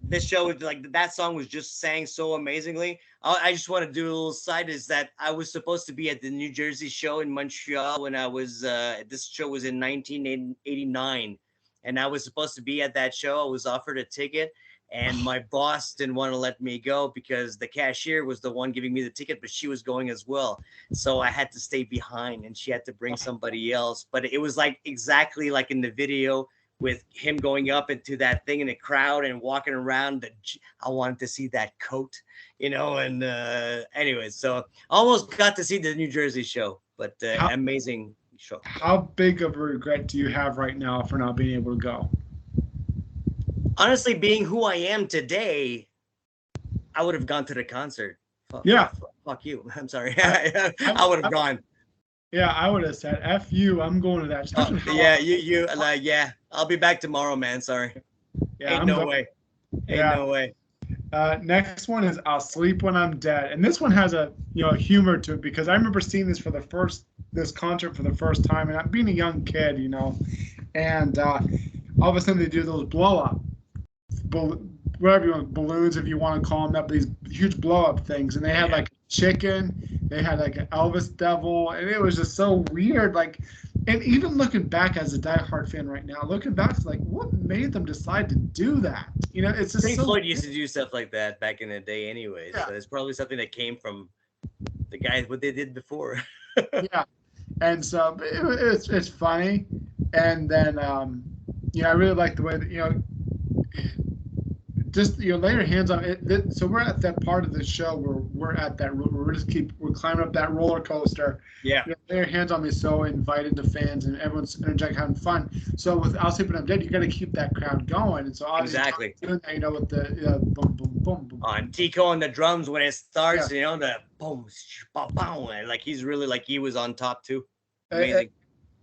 this show was like that song was just sang so amazingly. I just want to do a little side is that I was supposed to be at the New Jersey show in Montreal when I was this show was in 1989, and I was supposed to be at that show. I was offered a ticket, and my boss didn't want to let me go because the cashier was the one giving me the ticket, but she was going as well. So I had to stay behind, and she had to bring somebody else. But it was like exactly like in the video with him going up into that thing in the crowd and walking around. I wanted to see that coat, and anyways, so almost got to see the New Jersey show, but amazing show. How big of a regret do you have right now for not being able to go? Honestly, being who I am today, I would have gone to the concert. Fuck you. I'm sorry. I would have gone. Yeah, I would have said, F you, I'm going to that show. Yeah, I'll be back tomorrow, man. Sorry. Yeah, Ain't no way. Next one is I'll Sleep When I'm Dead. And this one has a humor to it because I remember seeing this concert for the first time, and I'm being a young kid, and all of a sudden they do those blow up, whatever you want, balloons if you want to call them that, but these huge blow up things, and they had like chicken, they had like an Elvis devil, and it was just so weird. Like, and even looking back as a diehard fan right now, looking back, it's like, what made them decide to do that? It's just Pink Floyd used to do stuff like that back in the day, anyways. Yeah. So it's probably something that came from the guys what they did before. Yeah, and so it's funny, and then I really like the way that just lay your hands on it. So we're at that part of the show where we're climbing up that roller coaster. Yeah. Lay your hands on me, so invited to fans and everyone's energetic, having fun. So with I'll Sleep When I'm Dead, you got to keep that crowd going. And so exactly doing that, with the boom boom boom boom. On Tico on the drums when it starts, the boom, boom, like he's really like he was on top too. Amazing.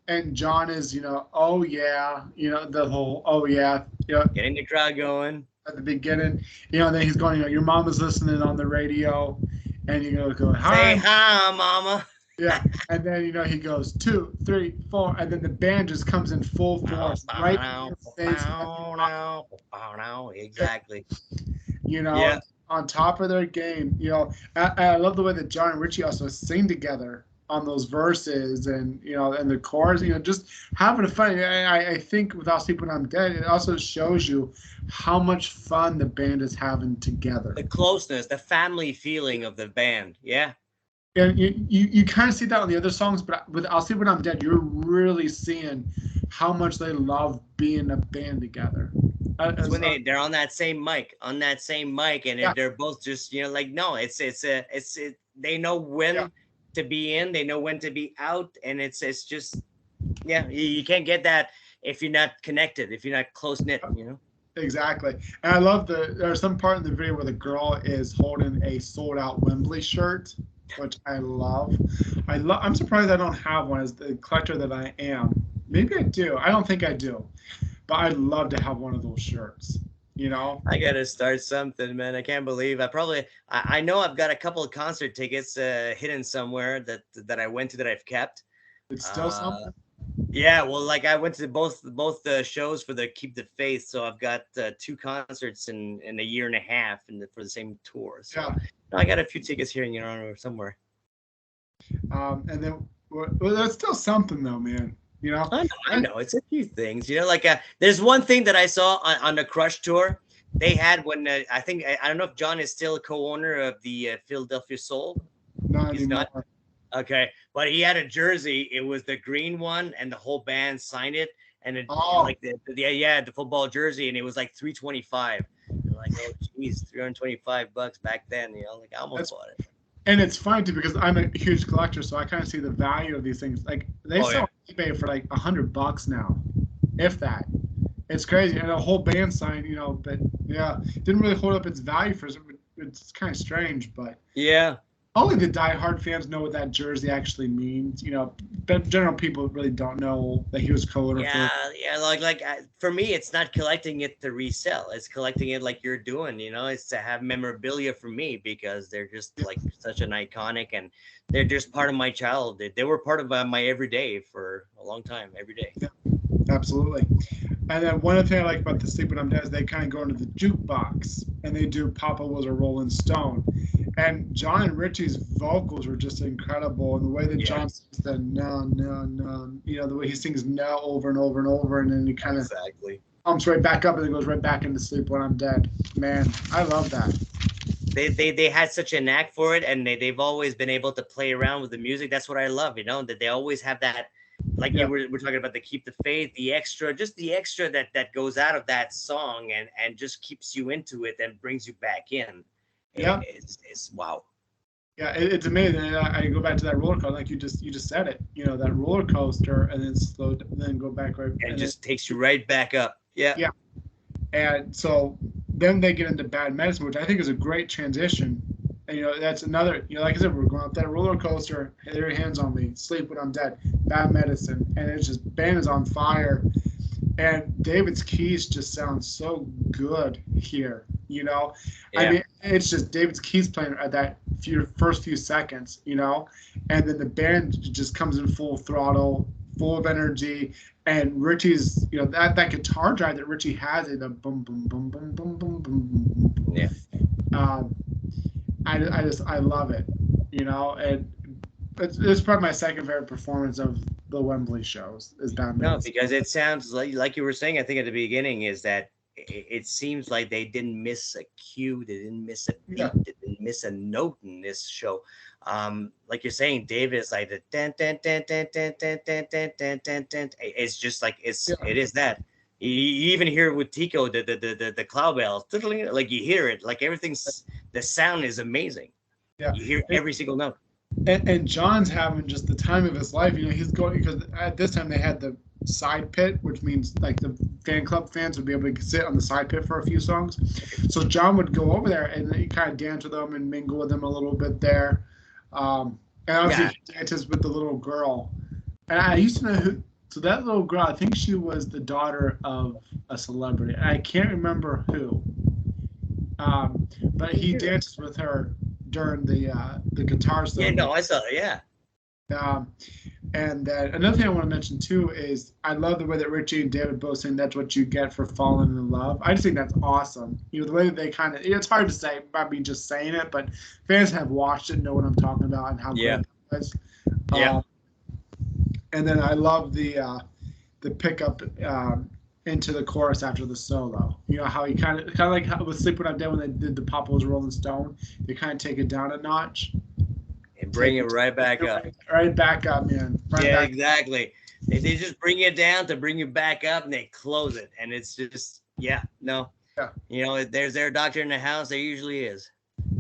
And John is, oh yeah, the whole oh yeah, getting the crowd going. At the beginning, then he's going, your mom is listening on the radio, and go, hi. Say hi, mama. Yeah, and then, he goes 2, 3, 4, and then the band just comes in full force, right in his face. Exactly. On top of their game, I love the way that John and Richie also sing together on those verses, and and the chorus, just having fun. I think with I'll Sleep When I'm Dead, it also shows you how much fun the band is having together. The closeness, the family feeling of the band. Yeah. And you kind of see that on the other songs, but with I'll Sleep When I'm Dead, you're really seeing how much they love being a band together. It's when they're on that same mic, and they're both just no, it's they know when to be in, they know when to be out, and it's just you can't get that if you're not connected, if you're not close knit, Exactly. And I love there's some part in the video where the girl is holding a sold out Wembley shirt, which I love. I'm surprised I don't have one as the collector that I am. Maybe I do. I don't think I do, but I'd love to have one of those shirts. I gotta start something, man. I can't believe I know I've got a couple of concert tickets hidden somewhere that I went to that I've kept. It's still something. Yeah, well, like I went to both the shows for the Keep the Faith, so I've got 2 concerts in a year and a half for the same tour. So I got a few tickets here in somewhere. And then that's still something though, man. I know. It's a few things. There's one thing that I saw on the Crush tour. They had when I don't know if John is still a co-owner of the Philadelphia Soul. No, he's not. Okay, but he had a jersey. It was the green one, and the whole band signed it. And it, the football jersey, and it was like $325. Like, oh geez, $325 back then. I almost bought it. And it's funny too because I'm a huge collector, so I kind of see the value of these things. Like they sell on eBay for like $100 now, if that. It's crazy, and a whole band signed, but didn't really hold up its value for it. It's kind of strange, but only the diehard fans know what that jersey actually means. But general people really don't know that he was co-owner. For me, it's not collecting it to resell. It's collecting it like you're doing. It's to have memorabilia for me because they're just like such an iconic, and they're just part of my childhood. They were part of my everyday for a long time, every day. Yeah, absolutely. And then one other thing I like about the Sleep When I'm Dead is they kind of go into the jukebox and they do Papa Was a Rolling Stone. And John and Richie's vocals were just incredible. And the way that Yeah, John sings the no, no, no, you know, the way he sings no over and over and over. And then he kind of exactly. comes right back up and then goes right back into Sleep When I'm Dead. Man, I love that. They had such a knack for it, and they've always been able to play around with the music. That's what I love, you know, that they always have that, like Yeah. we're talking about the keep the faith, the extra, just the extra that goes out of that song and just keeps you into it and brings you back in. Yeah. It's wow. Yeah, it's amazing. And I go back to that roller coaster, like you just said it. You know, that roller coaster, and then slow, then go back right, And and then, just takes you right back up. Yeah. yeah. And so then they get into Bad Medicine, which I think is a great transition. And you know, that's another. You know, like I said, we're going up that roller coaster. Hey, there, your hands on me. Sleep When I'm Dead. Bad Medicine, and it's just band is on fire. And David's keys just sound so good here. You know, I Yeah. mean, it's just David's keys playing at that first few seconds. You know, and then the band just comes in full throttle, full of energy. And Richie's, you know, that guitar drive that Richie has, the boom, boom, boom, boom, boom, boom, boom, boom. Yeah. Um, I love it. You know, and it's probably my second favorite performance of the Wembley shows is Bad No, Medicine. because it sounds like you were saying, I think at the beginning, is that it seems like they didn't miss a cue, they didn't miss a Yeah. beat, they didn't miss a note in this show. Like you're saying, David is like the dun, dun, dun, dun, dun, dun, dun, dun, dun, dun, dun. It's just like Yeah. it is that. You even hear it with Tico, the cloud bells, like you hear it, like everything's the sound is amazing. Yeah. You hear every single note. And John's having just the time of his life. You know, he's going because at this time they had the side pit, which means like the fan club fans would be able to sit on the side pit for a few songs. So John would go over there and he kind of dance with them and mingle with them a little bit there. And obviously Yeah. he dances with the little girl. And I used to know who. So that little girl, I think she was the daughter of a celebrity. I can't remember who. But he dances with her during the guitar solo. Yeah, no, I saw it. Yeah. Um, and another thing I want to mention too is I love the way that Richie and David both sing "That's What You Get for Falling in Love." I just think that's awesome. You know, the way that they kind of—it's hard to say by me just saying it, but fans have watched it, know what I'm talking about, and how Yeah. great it was. Yeah. And then I love the pickup into the chorus after the solo. You know how he kind of like how with "Sleep When I'm Dead" when they did the Papa Was a Rolling Stone, they kind of take it down a notch. And bring it right back up. Right back up, man. Right Yeah, back. exactly. They just bring it down to bring you back up, and they close it, and it's just no. Yeah. You know, there's their doctor in the house. There usually is.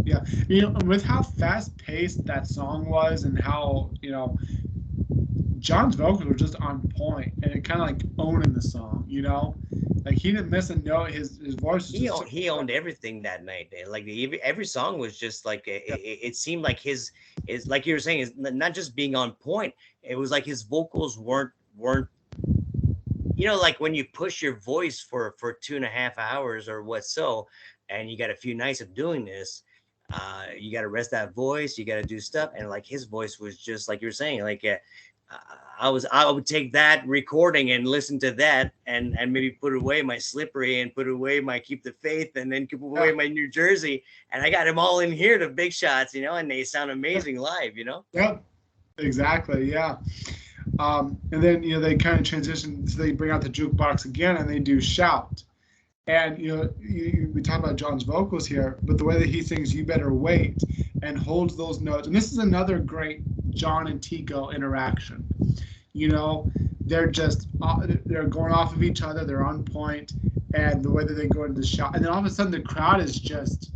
Yeah, you know, with how fast paced that song was, and how John's vocals were just on point, and it kind of like owning the song. You know, like he didn't miss a note. His voice was just He owned everything that night. Like every song was just like it seemed like his is like you were saying is not just being on point. It was like his vocals weren't like when you push your voice for 2.5 hours or what so, and you got a few nights of doing this. You got to rest that voice. You got to do stuff, and like his voice was just like you were saying, like I would take that recording and listen to that and maybe put away my Slippery and put away my Keep the Faith and then keep away my New Jersey, and I got them all in here, the big shots, and they sound amazing live. Yeah, exactly. Yeah. And then they kind of transition. So they bring out the jukebox again, and they do Shout. And we talk about John's vocals here, but the way that he sings "You Better Wait" and holds those notes, and this is another great John and Tico interaction. They're just they're going off of each other. They're on point, and the way that they go into the shot, and then all of a sudden the crowd is just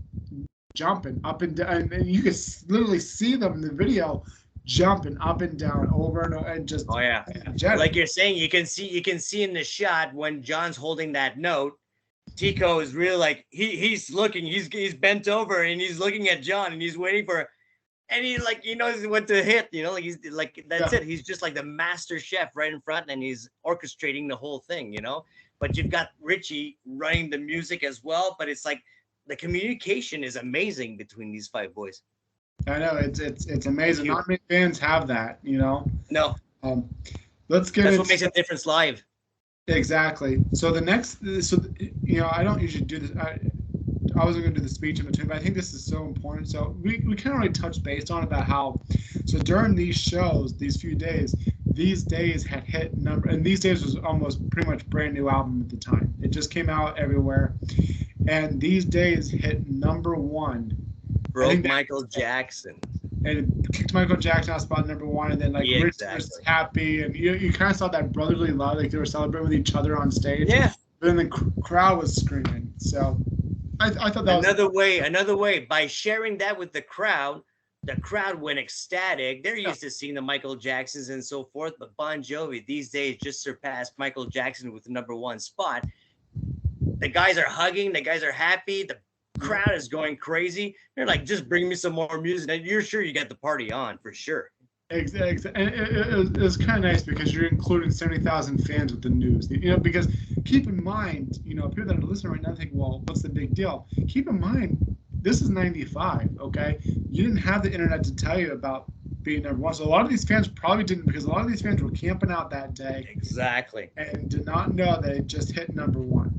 jumping up and down, and you can literally see them in the video jumping up and down over and over, and just like you're saying, you can see in the shot when John's holding that note. Tico is really like he's looking, he's bent over and he's looking at John and he's waiting for, and he knows what to hit, like he's like that's it. He's just like the master chef right in front, and he's orchestrating the whole thing, But you've got Richie running the music as well, but it's like the communication is amazing between these five boys. I know it's amazing. Not many fans have that, No. Let's get That's what makes a difference live. Exactly. So the next, so I don't usually do this. I wasn't going to do the speech in between, but I think this is so important. So we kind of already touched base on about how, so during these shows, these few days, these days had hit number, and these days was almost pretty much brand new album at the time. It just came out everywhere, and these days hit number 1. I Broke think Michael Jackson. and it kicked Michael Jackson out spot number 1, and then like Yeah, Rich was exactly. happy, and you kind of saw that brotherly love, like they were celebrating with each other on stage. Yeah. But then the crowd was screaming. So I thought that was Another way, by sharing that with the crowd went ecstatic. They're used to seeing the Michael Jacksons and so forth, but Bon Jovi these days just surpassed Michael Jackson with the number 1 spot. The guys are hugging, the guys are happy, the crowd is going crazy. They're like, just bring me some more music. And you're sure you got the party on for sure. Exactly. And it was kind of nice because you're including 70,000 fans with the news. Because keep in mind, people that are listening right now think, well, what's the big deal? Keep in mind, this is 95, okay? You didn't have the internet to tell you about being number 1. So a lot of these fans probably didn't, because a lot of these fans were camping out that day. Exactly. And did not know that it just hit number 1.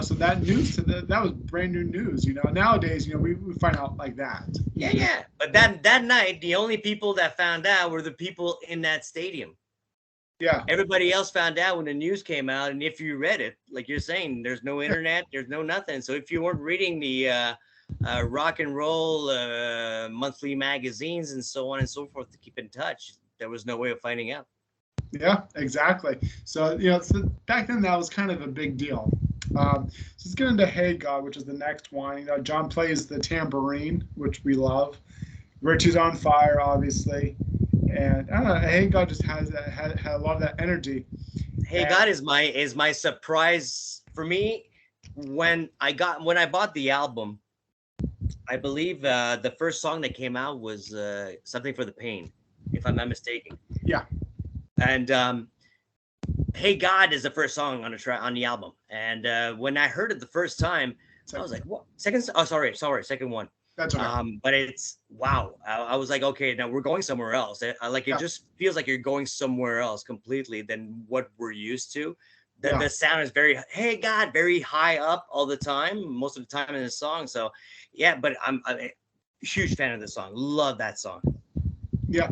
So that news that was brand new news. Nowadays, we find out like that. Yeah. But that night, the only people that found out were the people in that stadium. Yeah. Everybody else found out when the news came out, and if you read it, like you're saying, there's no internet, there's no nothing. So if you weren't reading the rock and roll monthly magazines and so on and so forth to keep in touch, there was no way of finding out. Yeah, exactly. So so back then that was kind of a big deal. So let's get into Hey God, which is the next one. John plays the tambourine, which we love. Richie's on fire, obviously, and I don't know. Hey God just had a lot of that energy. Hey God is my surprise for me when I bought the album. I believe the first song that came out was Something for the Pain, if I'm not mistaken. Yeah. And Hey God is the first song on the album. And when I heard it the first time, I was like, what? Second one. That's okay. But it's wow. I was like, okay, now we're going somewhere else. It just feels like you're going somewhere else completely than what we're used to. The sound is very, hey God, very high up all the time, most of the time in the song. So yeah, but I'm a huge fan of this song. Love that song. Yeah.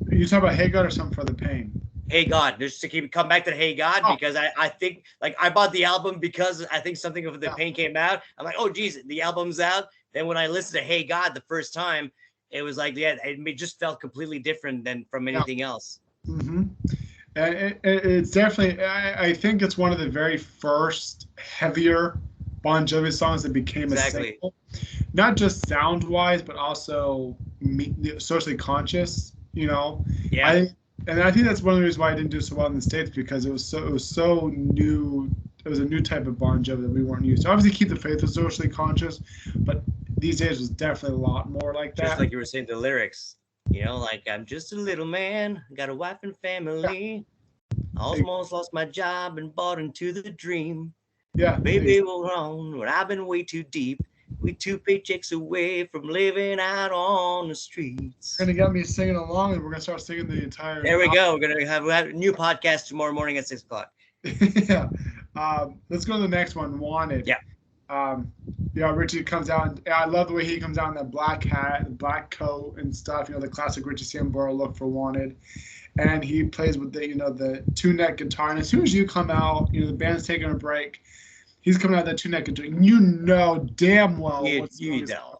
You talk about Hey God or Something for the Pain? Hey God, just to come back to Hey God, because I think, like, I bought the album because I think Something of the Pain came out. I'm like, oh geez, the album's out. Then when I listened to Hey God the first time, it was like, yeah, it just felt completely different than from anything else. Mm-hmm. It's definitely, I think it's one of the very first heavier Bon Jovi songs that became a single. Not just sound-wise, but also socially conscious, Yeah. And I think that's one of the reasons why I didn't do so well in the States, because it was so new. It was a new type of Bon Jovi that we weren't used to. Obviously, Keep the Faith was socially conscious, but these days was definitely a lot more like that. Just like you were saying, the lyrics, like, I'm just a little man, got a wife and family, almost lost my job and bought into the dream. Yeah, baby, we're wrong, but I've been way too deep. We 2 paychecks away from living out on the streets. Gonna get me singing along, and we're gonna start singing the entire. There we go. We're gonna have a new podcast tomorrow morning at 6 o'clock. Yeah. Let's go to the next one. Wanted. Yeah. Richie comes out, and I love the way he comes out in that black hat, and black coat, and stuff. The classic Richie Sambora look for Wanted. And he plays with the 2-neck guitar. And as soon as you come out, the band's taking a break. He's coming out that 2-neck guitar. You damn well what's going on.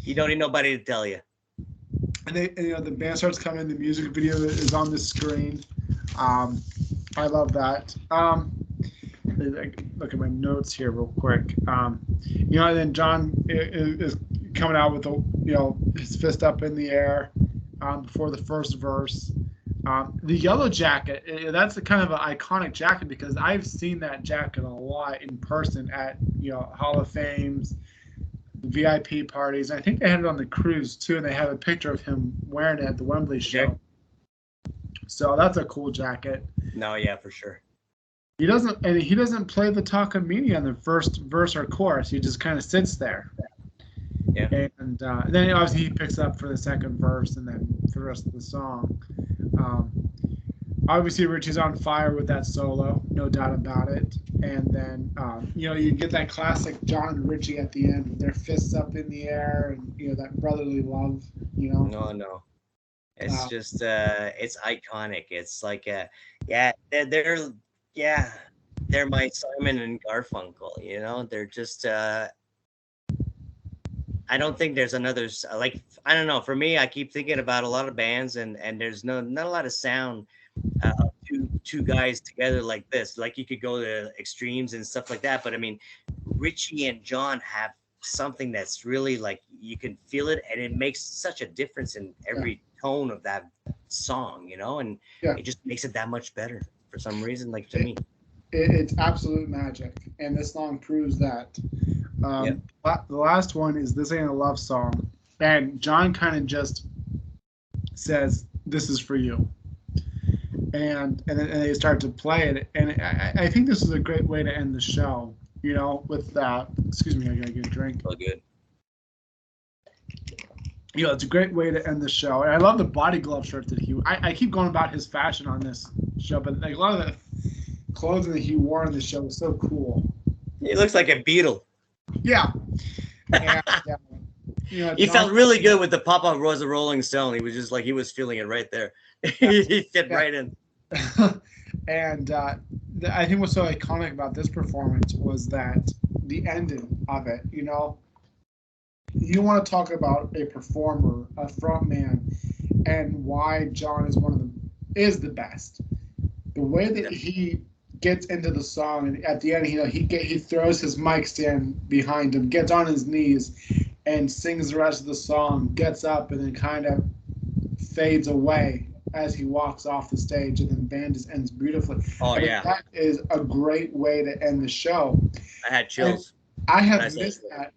You don't need nobody to tell you. And the band starts coming. The music video is on the screen. I love that. Look at my notes here real quick. And then John is coming out with his fist up in the air before the first verse. The yellow jacket, that's kind of an iconic jacket, because I've seen that jacket a lot in person at Hall of Fames, VIP parties. I think they had it on the cruise too, and they have a picture of him wearing it at the Wembley show. Yeah. So that's a cool jacket. No, yeah, for sure. He doesn't play the Takamine on the first verse or chorus. He just kind of sits there. Yeah. And then obviously he picks up for the second verse, and then for the rest of the song. Obviously, Richie's on fire with that solo, no doubt about it. And then, you get that classic John and Richie at the end with their fists up in the air and, that brotherly love, No. It's Uh, just it's iconic. It's like yeah, yeah, they're my Simon and Garfunkel, They're just I don't think there's another like I don't know. For me, I keep thinking about a lot of bands and there's not a lot of sound of two guys together like this. Like you could go to extremes and stuff like that, but I mean, Richie and John have something that's really like you can feel it, and it makes such a difference in yeah, every tone of that song, and yeah. it just makes it that much better for some reason. Like to It, me, it's absolute magic, and this song proves that. yeah, The last one is "This Ain't a Love Song," and John kind of just says, "This is for you," and they start to play it, and I think this is a great way to end the show. With that. Excuse me, I gotta get a drink. so good. It's a great way to end the show. And I love the body glove shirt that I keep going about his fashion on this show, but like a lot of the clothing that he wore on the show was so cool. He looks like a beetle. Yeah. And, He felt really good with the pop up Rose of Rolling Stone. He was just like he was feeling it right there. He fit right in. And I think what's so iconic about this performance was that the ending of it. You want to talk about a performer, a front man, and why John is the best. The way that he gets into the song, and at the end, he throws his mic stand behind him, gets on his knees, and sings the rest of the song. Gets up and then kind of fades away as he walks off the stage, and then the band just ends beautifully. Yeah, that is a great way to end the show. I had chills. And I have missed that.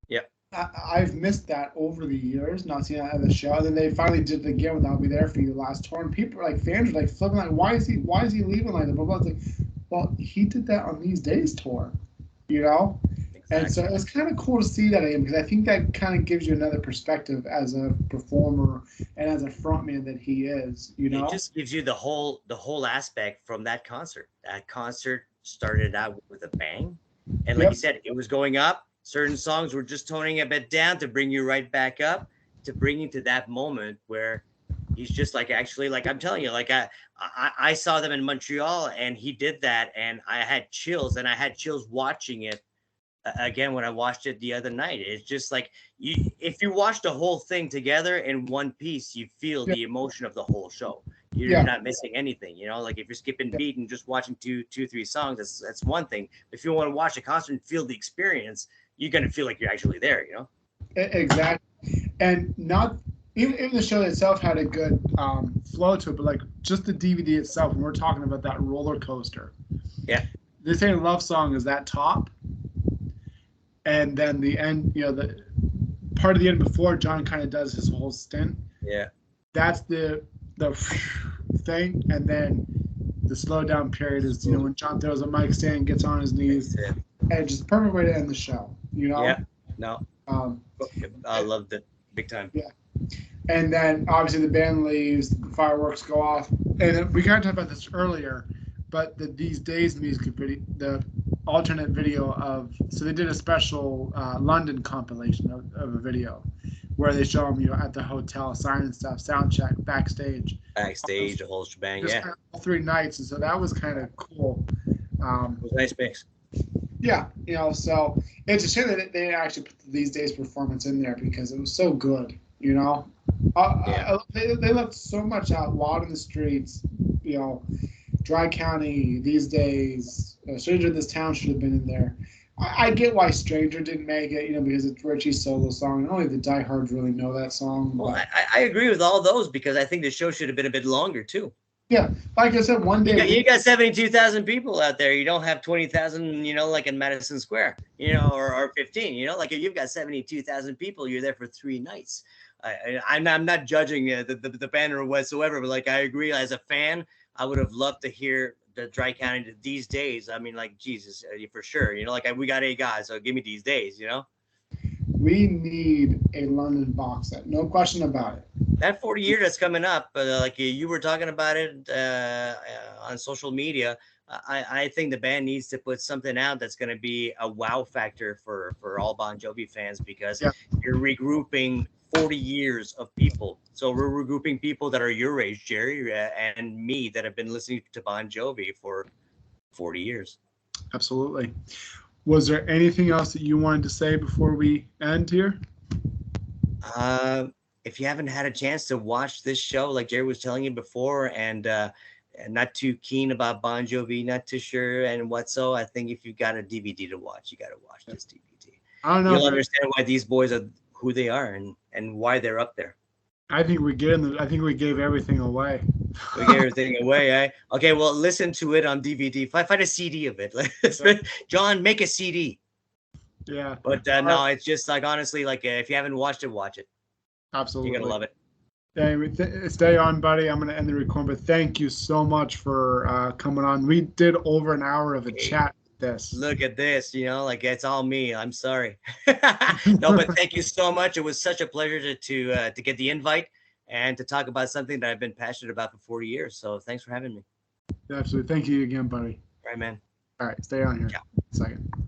Yeah. I've missed that over the years, not seeing that at the show. And then they finally did it again with "I'll Be There for You" last tour, and people were like, fans were like flipping, like, why is he leaving like that? Blah, blah. It's like, well, he did that on These Days tour, Exactly. And so it's kind of cool to see that again, because I think that kind of gives you another perspective as a performer and as a frontman that he is. It just gives you the whole aspect from that concert. That concert started out with a bang, and like you said, it was going up. Certain songs were just toning a bit down to bring you right back up, to bring you to that moment where he's just like, actually, like I'm telling you, like I saw them in Montreal and he did that, and I had chills, and I had chills watching it again when I watched it the other night. It's just like if you watch the whole thing together in one piece, you feel the emotion of the whole show. You're not missing anything, like if you're skipping beat and just watching two, 3 songs, that's one thing. If you want to watch a concert and feel the experience, you're going to feel like you're actually there, Exactly. And not even the show itself had a good flow to it, but like just the DVD itself, when we're talking about that roller coaster. Yeah. This Ain't a Love Song is that top. And then the end, the part of the end before John kind of does his whole stint. Yeah. That's the thing. And then the slow down period is, when John throws a mic stand, gets on his knees. And just the perfect way to end the show, Yeah. No. I loved it big time. Yeah. And then obviously the band leaves, the fireworks go off. And we kind of talked about this earlier, but These Days music video, the alternate video so they did a special London compilation of a video where they show them, at the hotel, signing stuff, sound check, backstage, the whole shebang. Just kind of all 3 nights, and so that was kind of cool. It was a nice mix. Yeah, so it's a shame that they didn't actually put These Days performance in there because it was so good. They left so much out. Loud in the Streets, Dry County, These Days, Stranger in This Town should have been in there. I get why Stranger didn't make it, because it's Richie's solo song, and only the diehards really know that song. Well, I agree with all those because I think the show should have been a bit longer too. Yeah, like I said, one day you got 72,000 people out there. You don't have 20,000, like in Madison Square, or 15. Like if you've got 72,000 people, you're there for 3 nights. I'm not judging the band or whatsoever, but like I agree. As a fan, I would have loved to hear the Dry County These Days. I mean, like Jesus, for sure. Like we got 8 guys, so give me These Days. We need a London box set, no question about it. that 40 year that's coming up, like you were talking about it on social media. I think the band needs to put something out that's going to be a wow factor for all Bon Jovi fans, because Yeah. you're regrouping 40 years of people. So we're regrouping people that are your age, Jerry, and me, that have been listening to Bon Jovi for 40 years. Absolutely. Was there anything else that you wanted to say before we end here? If you haven't had a chance to watch this show, like Jerry was telling you before, and not too keen about Bon Jovi, not too sure and what, so I think if you've got a DVD to watch, you got to watch this DVD. I don't know. You'll understand why these boys are who they are and why they're up there. I think we gave everything away. We gave everything away, eh? Okay, well, listen to it on DVD. Find a CD of it. John, make a CD. Yeah. But no, it's just like, honestly, like if you haven't watched it, watch it. Absolutely. You're gonna love it. Anyway, stay on, buddy. I'm going to end the recording, but thank you so much for coming on. We did over an hour of a chat with this. Look at this, like it's all me. I'm sorry. No, but thank you so much. It was such a pleasure to get the invite and to talk about something that I've been passionate about for 40 years. So thanks for having me. Absolutely. Thank you again, buddy. All right, man. All right, stay on here. Ciao. Second.